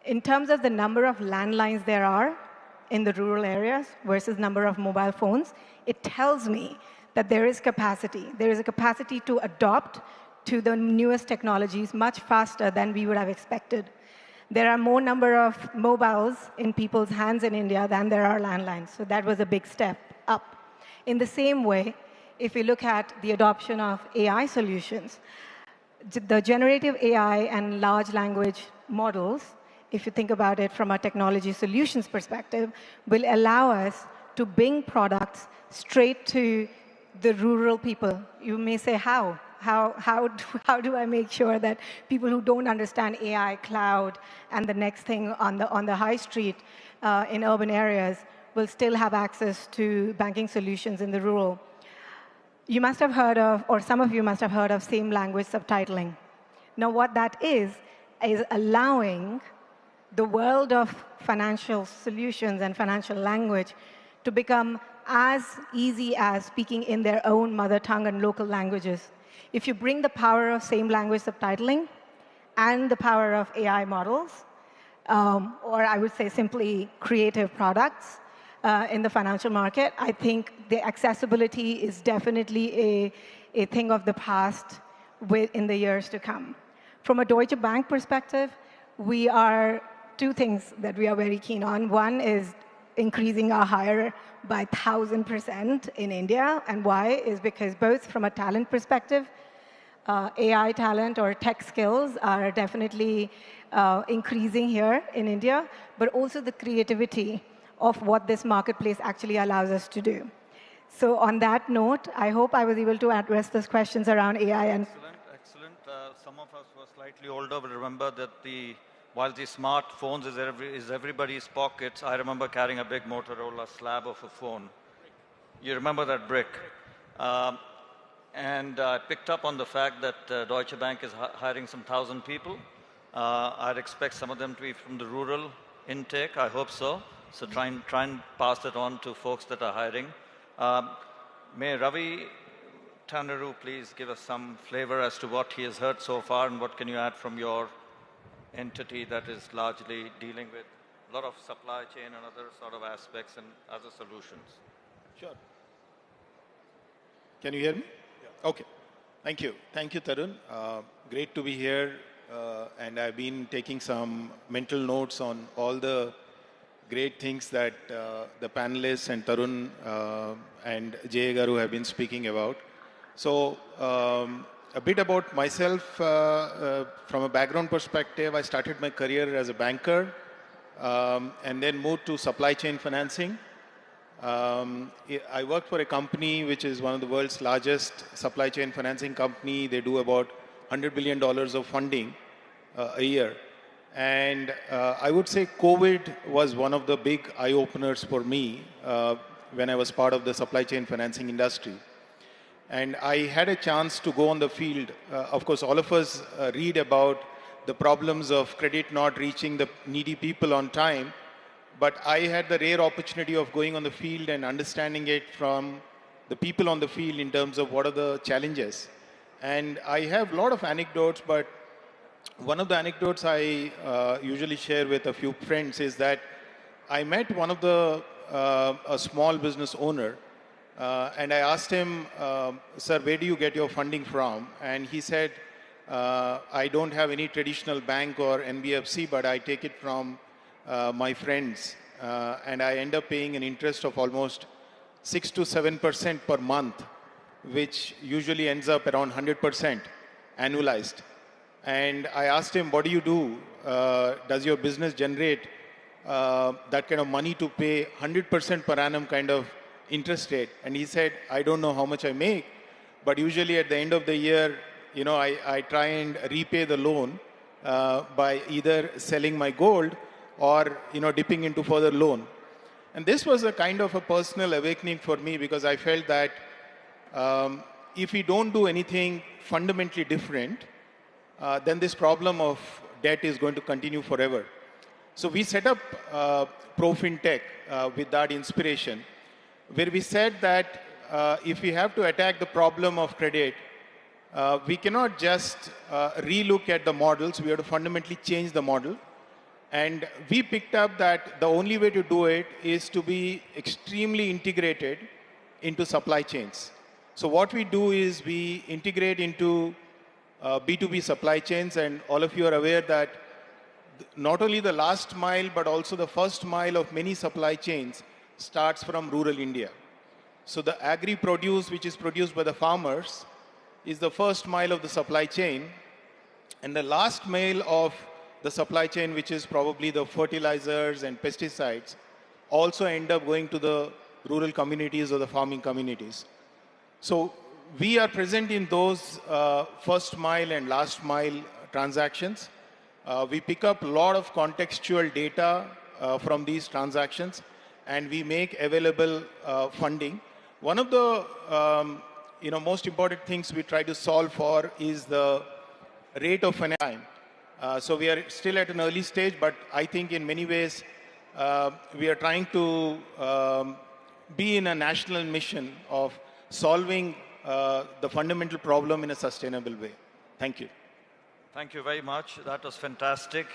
Speaker 11: in terms of the number of landlines there are in the rural areas versus number of mobile phones, it tells me that there is capacity. There is a capacity to adopt to the newest technologies much faster than we would have expected. There are more number of mobiles in people's hands in India than there are landlines. So that was a big step up. In the same way, if we look at the adoption of AI solutions, the generative AI and large language models, if you think about it from a technology solutions perspective, will allow us to bring products straight to the rural people. You may say, how? How do I make sure that people who don't understand AI, cloud, and the next thing on the high street in urban areas will still have access to banking solutions in the rural? You must have heard of, or some of you must have heard of same language subtitling. Now what that is allowing the world of financial solutions and financial language to become as easy as speaking in their own mother tongue and local languages. If you bring the power of same language subtitling and the power of AI models, or I would say simply creative products in the financial market, I think the accessibility is definitely a thing of the past in the years to come. From a Deutsche Bank perspective, we are two things that we are very keen on. One is increasing our hire by 1,000% in India. And why? Is because both from a talent perspective, AI talent or tech skills are definitely increasing here in India, but also the creativity of what this marketplace actually allows us to do. So on that note, I hope I was able to address those questions around AI. And
Speaker 3: excellent. Some of us who are slightly older will remember that while the smartphones is everybody's pockets, I remember carrying a big Motorola slab of a phone. You remember that brick? And I picked up on the fact that Deutsche Bank is hiring some 1,000 people. I'd expect some of them to be from the rural intake. I hope so. So try and pass it on to folks that are hiring. May Ravi Tandaru please give us some flavor as to what he has heard so far and what can you add from your entity that is largely dealing with a lot of supply chain and other sort of aspects and other solutions.
Speaker 12: Sure. Can you hear me? Yeah. Okay. Thank you. Thank you, Tarun. Great to be here. And I've been taking some mental notes on all the great things that the panelists and Tarun and Jay Garu have been speaking about. So a bit about myself from a background perspective. I started my career as a banker and then moved to supply chain financing. I worked for a company which is one of the world's largest supply chain financing company. They do about $100 billion of funding a year. And I would say COVID was one of the big eye-openers for me when I was part of the supply chain financing industry. And I had a chance to go on the field. Of course, all of us read about the problems of credit not reaching the needy people on time. But I had the rare opportunity of going on the field and understanding it from the people on the field in terms of what are the challenges. And I have a lot of anecdotes, but one of the anecdotes I usually share with a few friends is that I met one of a small business owner, and I asked him, sir, where do you get your funding from? And he said, I don't have any traditional bank or NBFC, but I take it from my friends. And I end up paying an interest of almost 6 to 7% per month, which usually ends up around 100%. annualized. And I asked him, what do you do? Does your business generate that kind of money to pay 100% per annum kind of interest rate? And he said, I don't know how much I make, but usually at the end of the year, I try and repay the loan by either selling my gold or, dipping into further loan. And this was a kind of a personal awakening for me, because I felt that if we don't do anything fundamentally different, then this problem of debt is going to continue forever. So we set up ProFinTech with that inspiration, where we said that if we have to attack the problem of credit, we cannot just relook at the models. We have to fundamentally change the model. And we picked up that the only way to do it is to be extremely integrated into supply chains. So what we do is we integrate into B2B supply chains, and all of you are aware that not only the last mile, but also the first mile of many supply chains starts from rural India. So the agri-produce, which is produced by the farmers, is the first mile of the supply chain. And the last mile of the supply chain, which is probably the fertilizers and pesticides, also end up going to the rural communities or the farming communities. So we are present in those first mile and last mile transactions. We pick up a lot of contextual data from these transactions, and we make available funding. One of the most important things we try to solve for is the rate of finance. So we are still at an early stage, but I think in many ways we are trying to be in a national mission of solving the fundamental problem in a sustainable way. Thank you.
Speaker 3: Thank you very much. That was fantastic.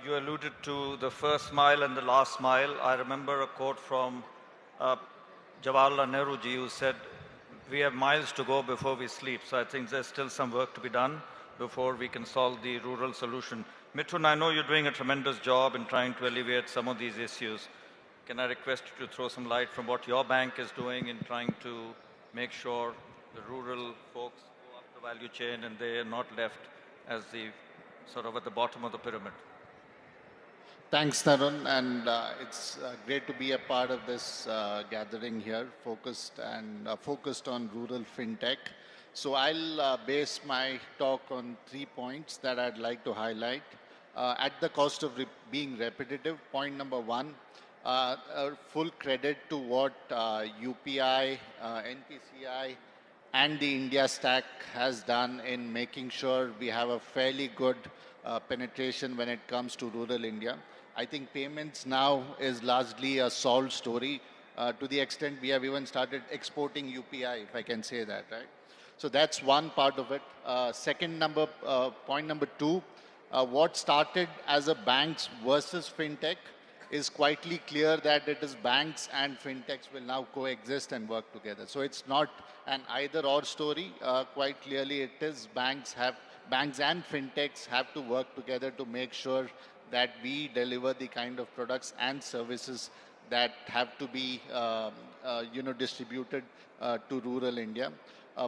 Speaker 3: You alluded to the first mile and the last mile. I remember a quote from Jawaharlal Nehru ji, who said, we have miles to go before we sleep. So I think there's still some work to be done before we can solve the rural solution. Mithun, I know you're doing a tremendous job in trying to alleviate some of these issues. Can I request you to throw some light from what your bank is doing in trying to make sure the rural folks go up the value chain and they are not left as the sort of at the bottom of the pyramid?
Speaker 13: Thanks, Tarun, and it's great to be a part of this gathering here, focused on rural fintech. So I'll base my talk on 3 points that I'd like to highlight. At the cost of being repetitive, point number 1, full credit to what UPI, NPCI, and the India Stack has done in making sure we have a fairly good penetration when it comes to rural India. I think payments now is largely a solved story to the extent we have even started exporting UPI, if I can say that, right? So that's one part of it. Point number 2, what started as a banks versus fintech is quietly clear that it is banks and fintechs will now coexist and work together. So it's not an either-or story. Quite clearly, it is banks and fintechs have to work together to make sure that we deliver the kind of products and services that have to be distributed to rural India.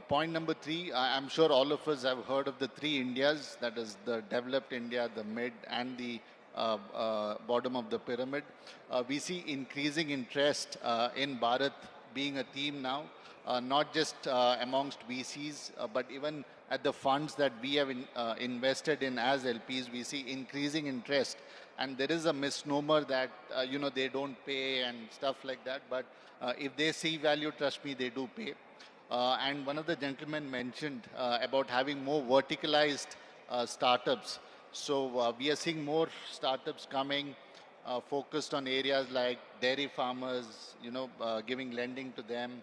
Speaker 13: Point number 3, I'm sure all of us have heard of the 3 Indias, that is the developed India, the mid, and the bottom of the pyramid. We see increasing interest in Bharat being a theme now, not just amongst VCs, but even at the funds that we have invested in as LPs, we see increasing interest. And there is a misnomer that, they don't pay and stuff like that. But if they see value, trust me, they do pay. And one of the gentlemen mentioned about having more verticalized startups. So we are seeing more startups coming focused on areas like dairy farmers, giving lending to them,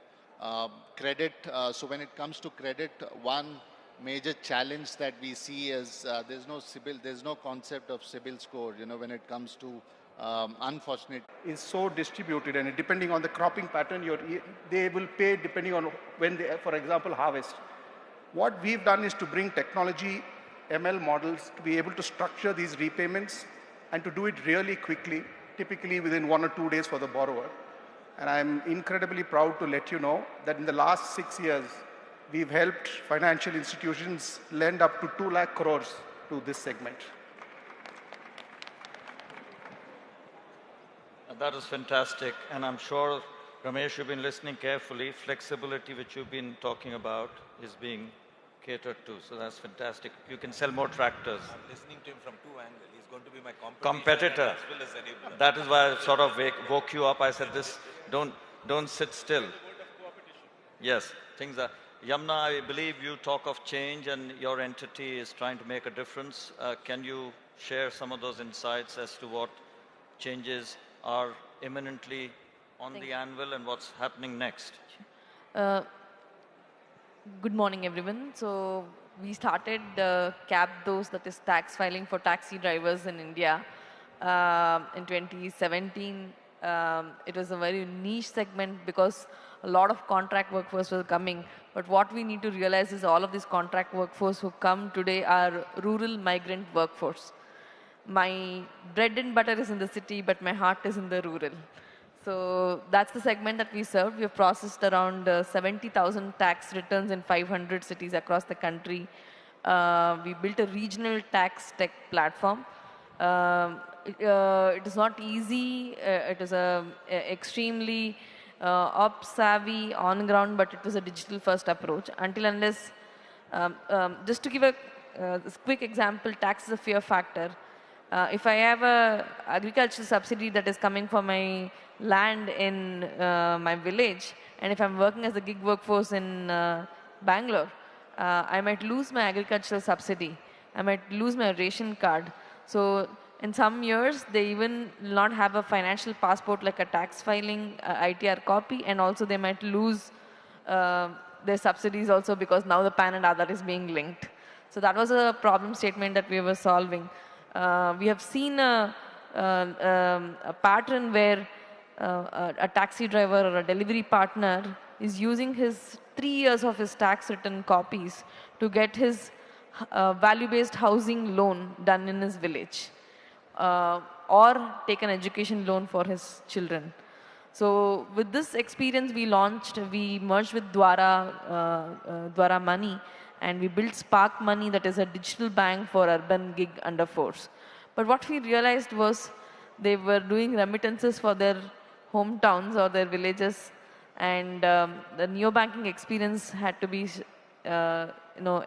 Speaker 13: credit. So when it comes to credit, one major challenge that we see is there's no concept of CIBIL score, when it comes to unfortunate.
Speaker 14: Is so distributed, and depending on the cropping pattern, they will pay depending on when they, for example, harvest. What we've done is to bring technology, ML models to be able to structure these repayments and to do it really quickly, typically within 1 or 2 days for the borrower. And I'm incredibly proud to let you know that in the last 6 years, we've helped financial institutions lend up to 2 lakh crores to this segment.
Speaker 3: That is fantastic. And I'm sure, Ramesh, you've been listening carefully. Flexibility, which you've been talking about, is being catered to. So that's fantastic. You can sell more tractors.
Speaker 5: I'm listening to him from two angles. He's going to be my
Speaker 3: Competitor.
Speaker 5: as well as enabler.
Speaker 3: That is why I sort of woke you up. I said, don't sit still. Yes, things are. Yamna, I believe you talk of change and your entity is trying to make a difference. Can you share some of those insights as to what changes are imminently on the anvil and what's happening next?
Speaker 15: Good morning, everyone. So we started CAB, that is tax filing for taxi drivers in India in 2017. It was a very niche segment because a lot of contract workforce was coming. But what we need to realize is all of these contract workforce who come today are rural migrant workforce. My bread and butter is in the city, but my heart is in the rural. So that's the segment that we serve. We have processed around 70,000 tax returns in 500 cities across the country. We built a regional tax tech platform. It is not easy. It is a extremely ops savvy on ground, but it was a digital first approach. Until unless, just to give a quick example, tax is a fear factor. If I have a agricultural subsidy that is coming for my land in my village, and if I'm working as a gig workforce in Bangalore, I might lose my agricultural subsidy. I might lose my ration card. So in some years, they even not have a financial passport like a tax filing ITR copy, and also they might lose their subsidies also because now the PAN and Aadhaar is being linked. So that was a problem statement that we were solving. We have seen a pattern where a taxi driver or a delivery partner is using his 3 years of his tax return copies to get his value-based housing loan done in his village or take an education loan for his children. So with this experience we merged with Dwara Money, and we built Spark Money, that is a digital bank for urban gig underforce. But what we realized was they were doing remittances for their hometowns or their villages, and the neobanking experience had to be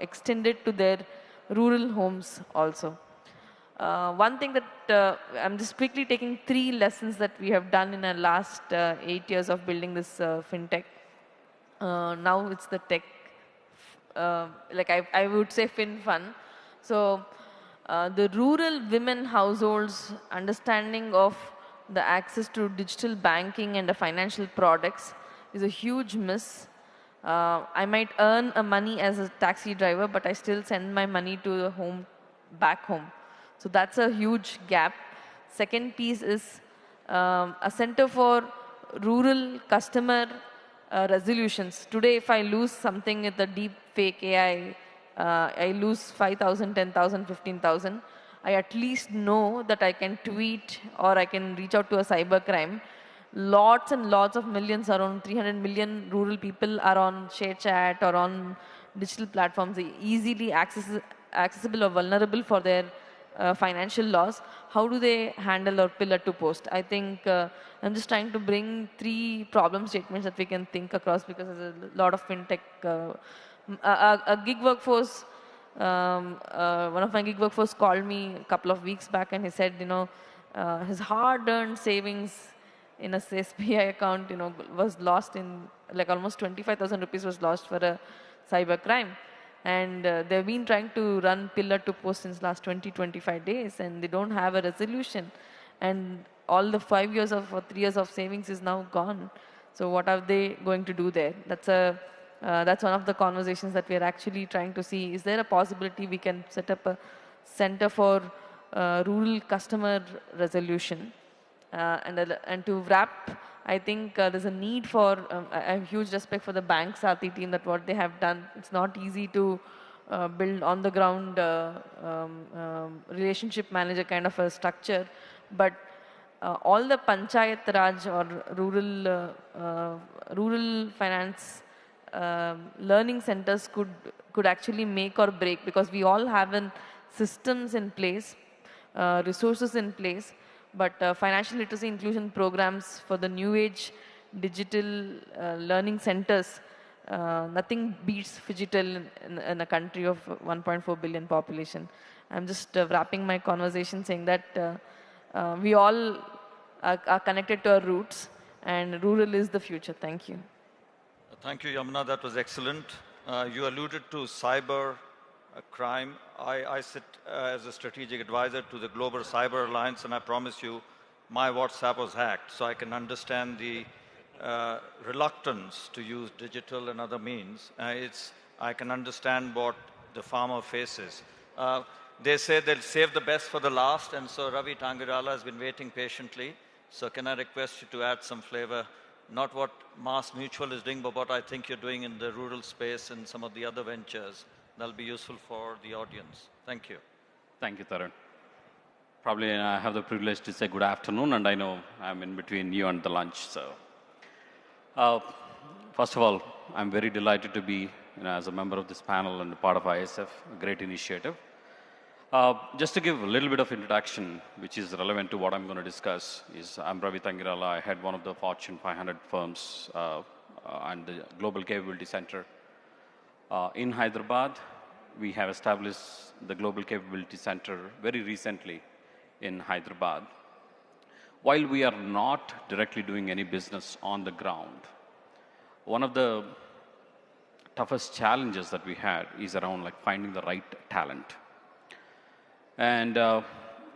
Speaker 15: extended to their rural homes also. One thing that I'm just quickly taking 3 lessons that we have done in the last 8 years of building this fintech. Now it's the tech, like I would say fun. So the rural women households understanding of the access to digital banking and the financial products is a huge miss. I might earn a money as a taxi driver, but I still send my money to the back home. So that's a huge gap. Second piece is a center for rural customer resolutions. Today, if I lose something with the deep fake AI, I lose 5,000, 10,000, 15,000. I at least know that I can tweet or I can reach out to a cybercrime. Lots and lots of millions, around 300 million rural people are on ShareChat or on digital platforms, easily accessible or vulnerable for their financial loss. How do they handle or pillar to post? I think I'm just trying to bring 3 problem statements that we can think across, because there's a lot of fintech. A gig workforce, one of my gig workforce called me a couple of weeks back and he said, his hard-earned savings in a SBI account, was lost in, like almost 25,000 rupees was lost for a cyber crime. And they've been trying to run pillar to post since last 20-25 days, and they don't have a resolution. And all the 5 years of or 3 years of savings is now gone. So what are they going to do there? That's one of the conversations that we are actually trying to see. Is there a possibility we can set up a center for rural customer resolution? And to wrap, I think there's a need for, I have huge respect for the bank Sati team, that what they have done. It's not easy to build on the ground relationship manager kind of a structure, but all the panchayat raj or rural finance learning centers could actually make or break, because we all have systems in place, resources in place, but financial literacy inclusion programs for the new age digital learning centers, nothing beats Phygital in a country of 1.4 billion population. I'm just wrapping my conversation saying that we all are connected to our roots, and rural is the future. Thank you.
Speaker 3: Thank you, Yamuna. That was excellent. You alluded to cyber crime. I sit as a strategic advisor to the Global Cyber Alliance, and I promise you, my WhatsApp was hacked, so I can understand the reluctance to use digital and other means. I can understand what the farmer faces. They say they'll save the best for the last, and so Ravi Tangirala has been waiting patiently. So can I request you to add some flavor, not what Mass Mutual is doing, but what I think you're doing in the rural space and some of the other ventures that'll be useful for the audience. Thank you.
Speaker 16: Thank you, Tarun. Probably I have the privilege to say good afternoon, and I know I'm in between you and the lunch. So, first of all, I'm very delighted to be, as a member of this panel and a part of ISF, a great initiative. Just to give a little bit of introduction, which is relevant to what I'm going to discuss, is I'm Ravi Tangirala. I head one of the Fortune 500 firms and the Global Capability Center. In Hyderabad, we have established the Global Capability Center very recently in Hyderabad. While we are not directly doing any business on the ground, one of the toughest challenges that we had is around finding the right talent. And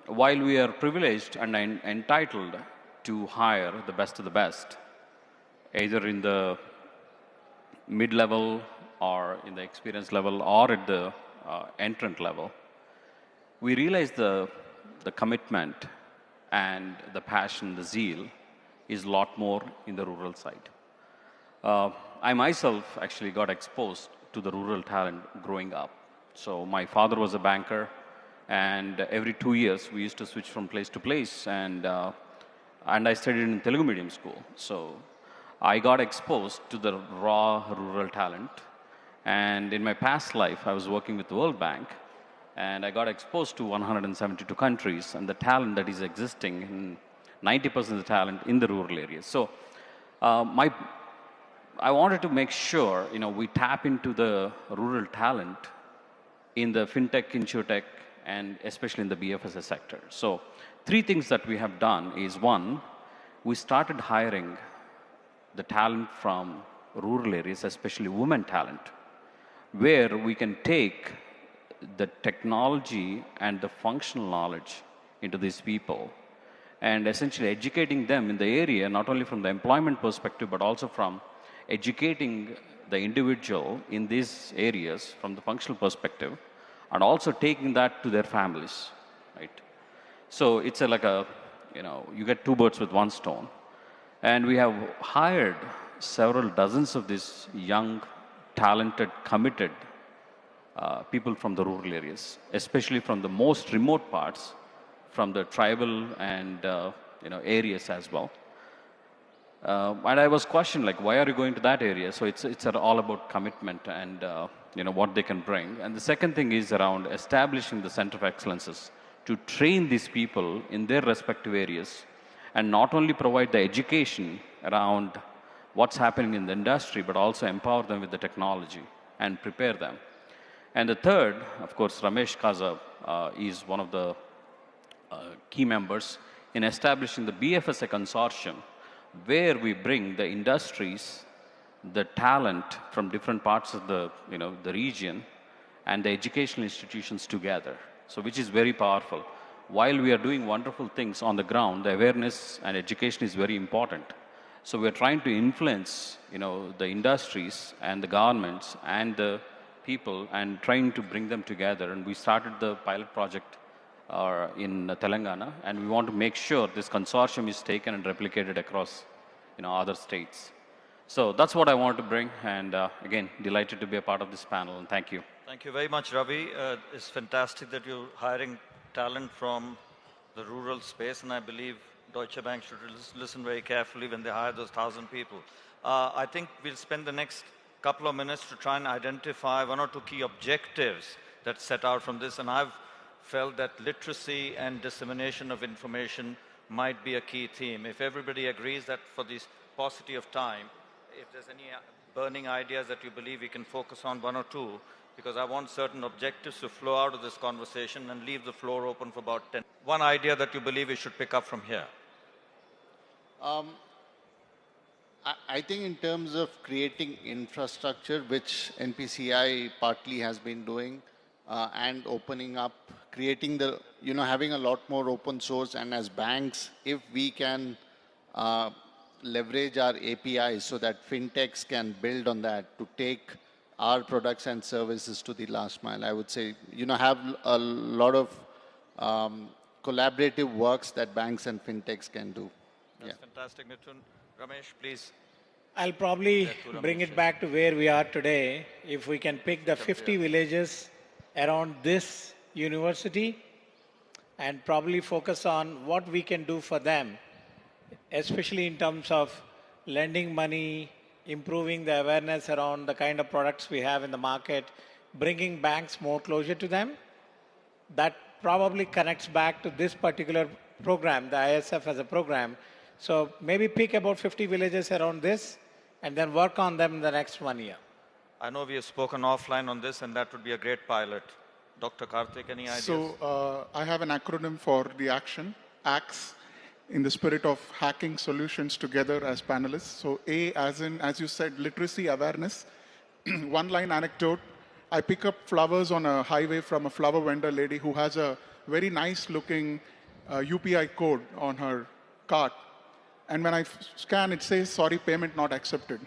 Speaker 16: while we are privileged and entitled to hire the best of the best, either in the mid-level or in the experience level or at the entrant level, we realize the commitment and the passion, the zeal is a lot more in the rural side. I myself actually got exposed to the rural talent growing up. So my father was a banker, and every 2 years we used to switch from place to place, and I studied in Telugu medium school. So I got exposed to the raw rural talent, and in my past life I was working with the World Bank, and I got exposed to 172 countries and the talent that is existing in 90% of the talent in the rural areas. So I wanted to make sure we tap into the rural talent in the fintech, insurtech, and especially in the BFSI sector. So 3 things that we have done is, one, we started hiring the talent from rural areas, especially women talent, where we can take the technology and the functional knowledge into these people and essentially educating them in the area, not only from the employment perspective, but also from educating the individual in these areas from the functional perspective, and also taking that to their families, right? So it's you get 2 birds with 1 stone. And we have hired several dozens of these young, talented, committed people from the rural areas, especially from the most remote parts, from the tribal and areas as well. And I was questioned, why are you going to that area? So it's all about commitment and what they can bring. And the second thing is around establishing the center of excellences to train these people in their respective areas, and not only provide the education around what's happening in the industry, but also empower them with the technology and prepare them. And the third, of course, Ramesh Kaza is one of the key members in establishing the BFSI consortium, where we bring the industries, the talent from different parts of the region, and the educational institutions together. So which is very powerful. While we are doing wonderful things on the ground, the awareness and education is very important. So we are trying to influence the industries and the governments and the people, and trying to bring them together. And we started the pilot project in Telangana, and we want to make sure this consortium is taken and replicated across other states. So that's what I wanted to bring, and again, delighted to be a part of this panel, and thank you.
Speaker 3: Thank you very much, Ravi. It's fantastic that you're hiring talent from the rural space, and I believe Deutsche Bank should listen very carefully when they hire those 1,000 people. I think we'll spend the next couple of minutes to try and identify one or two key objectives that set out from this. And I've felt that literacy and dissemination of information might be a key theme. If everybody agrees that for this paucity of time, if there's any burning ideas that you believe we can focus on, one or two, because I want certain objectives to flow out of this conversation and leave the floor open for about 10. One idea that you believe we should pick up from here.
Speaker 13: I think in terms of creating infrastructure, which NPCI partly has been doing, and opening up, creating the, having a lot more open source, and as banks, if we can leverage our APIs so that fintechs can build on that to take our products and services to the last mile. I would say, have a lot of collaborative works that banks and fintechs can do.
Speaker 3: That's fantastic, Mithun. Ramesh, please.
Speaker 8: I'll probably bring it back to where we are today. If we can pick the 50 villages around this university and probably focus on what we can do for them, especially in terms of lending money, improving the awareness around the kind of products we have in the market, bringing banks more closer to them. That probably connects back to this particular program, the ISF as a program. So maybe pick about 50 villages around this and then work on them in the next 1 year.
Speaker 3: I know we have spoken offline on this, and that would be a great pilot. Dr. Karthik, any ideas?
Speaker 7: So I have an acronym for the action, ACTS, in the spirit of hacking solutions together as panelists. So A, as in, as you said, literacy, awareness. One line anecdote, I pick up flowers on a highway from a flower vendor lady who has a very nice looking UPI code on her cart. And when I scan, it says, sorry, payment not accepted.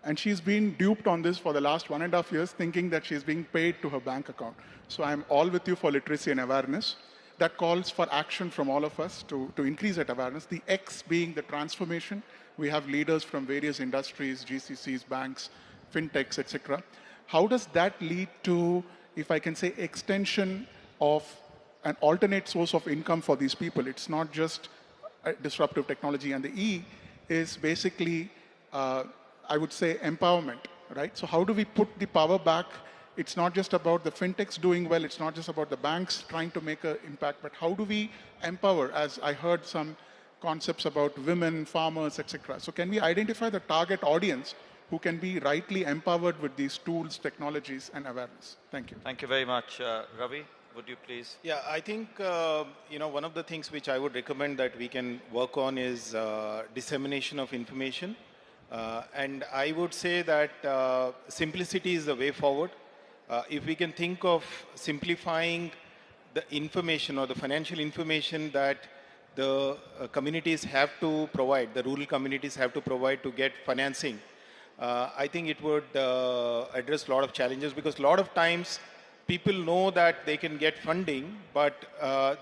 Speaker 7: And she's been duped on this for the last 1.5 years, thinking that she's being paid to her bank account. So I'm all with you for literacy and awareness. That calls for action from all of us to increase that awareness. The X being the transformation. We have leaders from various industries, GCCs, banks, fintechs, etc. How does that lead to, if I can say, extension of an alternate source of income for these people? It's not just disruptive technology. And the E is basically, I would say, empowerment, right? So how do we put the power back? It's not just about the fintechs doing well. It's not just about the banks trying to make an impact, but how do we empower, as I heard some concepts about women, farmers, etc. So can we identify the target audience who can be rightly empowered with these tools, technologies, and awareness? Thank you.
Speaker 3: Thank you very much. Ravi, would you please?
Speaker 12: Yeah, I think, one of the things which I would recommend that we can work on is dissemination of information. And I would say that simplicity is the way forward. If we can think of simplifying the information or the financial information that the communities have to provide, the rural communities have to provide to get financing, I think it would address a lot of challenges, because a lot of times people know that they can get funding, but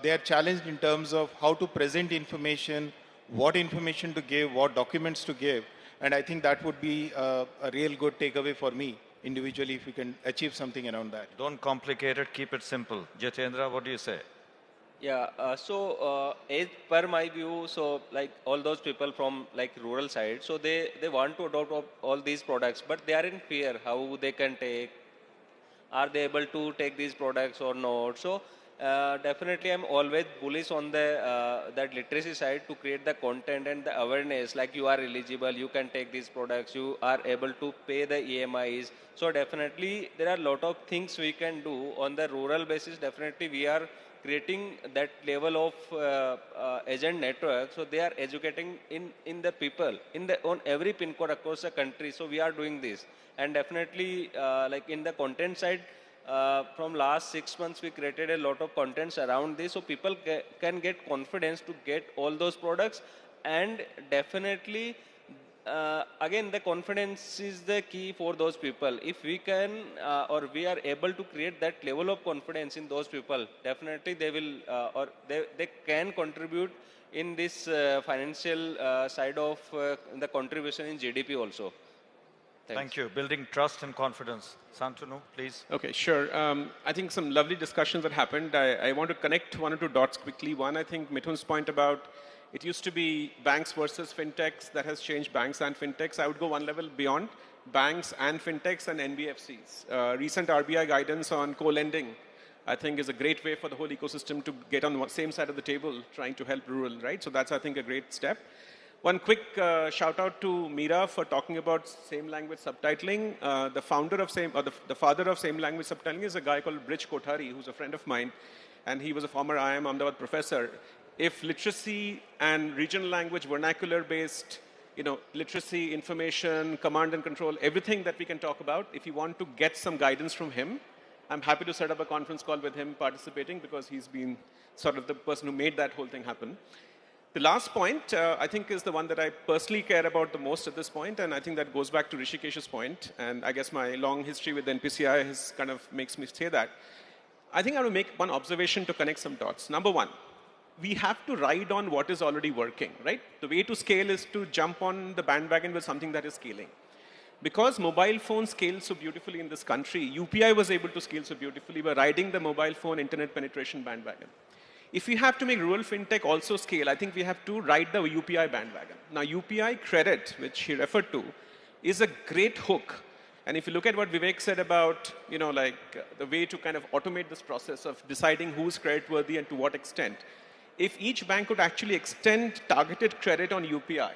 Speaker 12: they are challenged in terms of how to present information, what information to give, what documents to give. And I think that would be a real good takeaway for me individually, if we can achieve something around that.
Speaker 3: Don't complicate it, keep it simple. Jitendra, what do you say?
Speaker 9: Yeah, as per my view, so like all those people from like rural side, so they want to adopt all these products, but they are in fear how they can take, are they able to take these products or not. So definitely I'm always bullish on the that literacy side to create the content and the awareness, like you are eligible, you can take these products, you are able to pay the EMIs. So definitely there are a lot of things we can do on the rural basis. Definitely we are creating that level of agent network, so they are educating in the people on every pin code across the country. So we are doing this, and definitely like in the content side, from last 6 months we created a lot of contents around this, so people can get confidence to get all those products. And definitely again, the confidence is the key for those people. If we can or we are able to create that level of confidence in those people, definitely they will or they can contribute in this financial side of the contribution in GDP also. Thanks.
Speaker 3: Thank you. Building trust and confidence. Santanu, please.
Speaker 6: Okay, sure. I think some lovely discussions that happened. I want to connect one or two dots quickly. One, I think Mithun's point about It used to be banks versus fintechs. That has changed banks and fintechs. I would go one level beyond banks and fintechs and NBFCs. Recent RBI guidance on co-lending, I think, is a great way for the whole ecosystem to get on the same side of the table trying to help rural, right? So that's, I think, a great step. One quick shout out to Meera for talking about same language subtitling. The father of same language subtitling is a guy called Brij Kothari, who's a friend of mine, and he was a former IIM Ahmedabad professor. If literacy and regional language vernacular based, literacy, information, command and control, everything that we can talk about, if you want to get some guidance from him, I'm happy to set up a conference call with him participating because he's been sort of the person who made that whole thing happen. The last point, I think, is the one that I personally care about the most at this point, and I think that goes back to Rishikesh's point, and I guess my long history with NPCI has kind of makes me say that. I think I want to make one observation to connect some dots. Number one, we have to ride on what is already working, right? The way to scale is to jump on the bandwagon with something that is scaling. Because mobile phones scale so beautifully in this country, UPI was able to scale so beautifully by riding the mobile phone internet penetration bandwagon. If we have to make rural fintech also scale, I think we have to ride the UPI bandwagon. Now, UPI credit, which he referred to, is a great hook. And if you look at what Vivek said about, the way to kind of automate this process of deciding who's creditworthy and to what extent, if each bank could actually extend targeted credit on UPI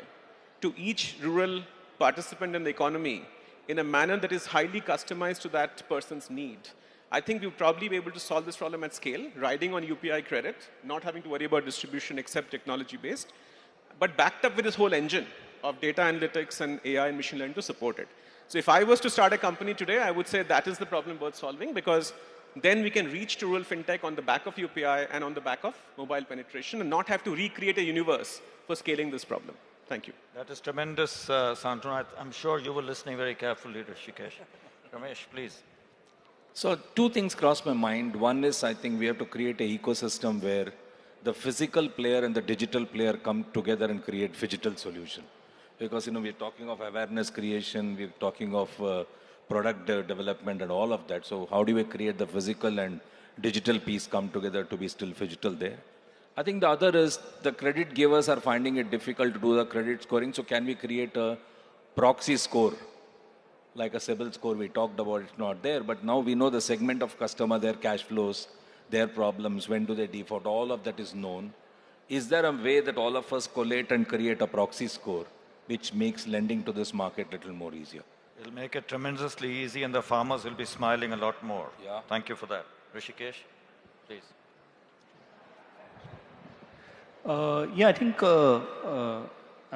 Speaker 6: to each rural participant in the economy in a manner that is highly customized to that person's need, I think we'll probably be able to solve this problem at scale, riding on UPI credit, not having to worry about distribution except technology-based, but backed up with this whole engine of data analytics and AI and machine learning to support it. So if I was to start a company today, I would say that is the problem worth solving, because then we can reach to rural fintech on the back of UPI and on the back of mobile penetration and not have to recreate a universe for scaling this problem. Thank you.
Speaker 3: That is tremendous, Santanu. I'm sure you were listening very carefully, Rishikesh. Ramesh, please.
Speaker 17: So two things cross my mind. One is, I think we have to create an ecosystem where the physical player and the digital player come together and create digital solution. Because, we're talking of awareness creation, we're talking of product development and all of that. So how do we create the physical and digital piece come together to be still digital there? I think the other is the credit givers are finding it difficult to do the credit scoring. So can we create a proxy score? Like a CIBIL score we talked about, it's not there, but now we know the segment of customer, their cash flows, their problems, when do they default, all of that is known. Is there a way that all of us collate and create a proxy score which makes lending to this market a little more easier?
Speaker 3: It'll make it tremendously easy and the farmers will be smiling a lot more.
Speaker 17: Yeah.
Speaker 3: Thank you for that. Rishikesh, please.
Speaker 10: I think,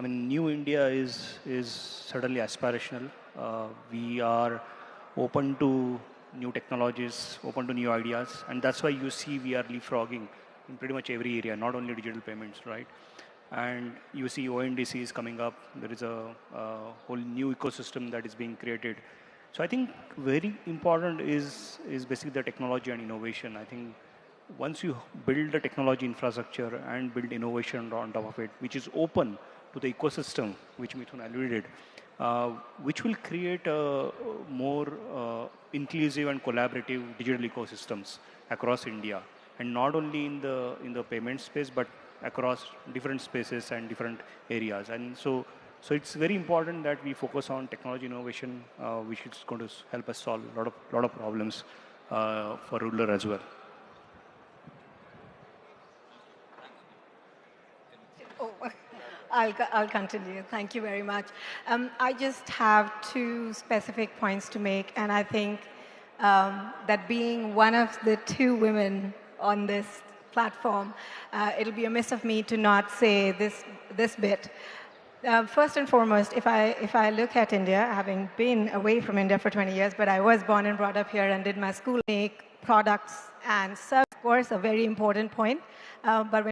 Speaker 10: New India is certainly aspirational. We are open to new technologies, open to new ideas, and that's why you see we are leapfrogging in pretty much every area, not only digital payments, right? And you see ONDC is coming up. There is a whole new ecosystem that is being created. So I think very important is basically the technology and innovation. I think once you build the technology infrastructure and build innovation on top of it, which is open to the ecosystem, which Mithun alluded, which will create more inclusive and collaborative digital ecosystems across India, and not only in the payment space, but across different spaces and different areas. And so it's very important that we focus on technology innovation, which is going to help us solve a lot of problems for rural as well.
Speaker 11: I'll continue. Thank you very much. I just have two specific points to make, and I think that being one of the two women on this platform, it'll be amiss of me to not say this bit. First and foremost, if I look at India, having been away from India for 20 years, but I was born and brought up here and did my schooling, products and service, of course, a very important point. But when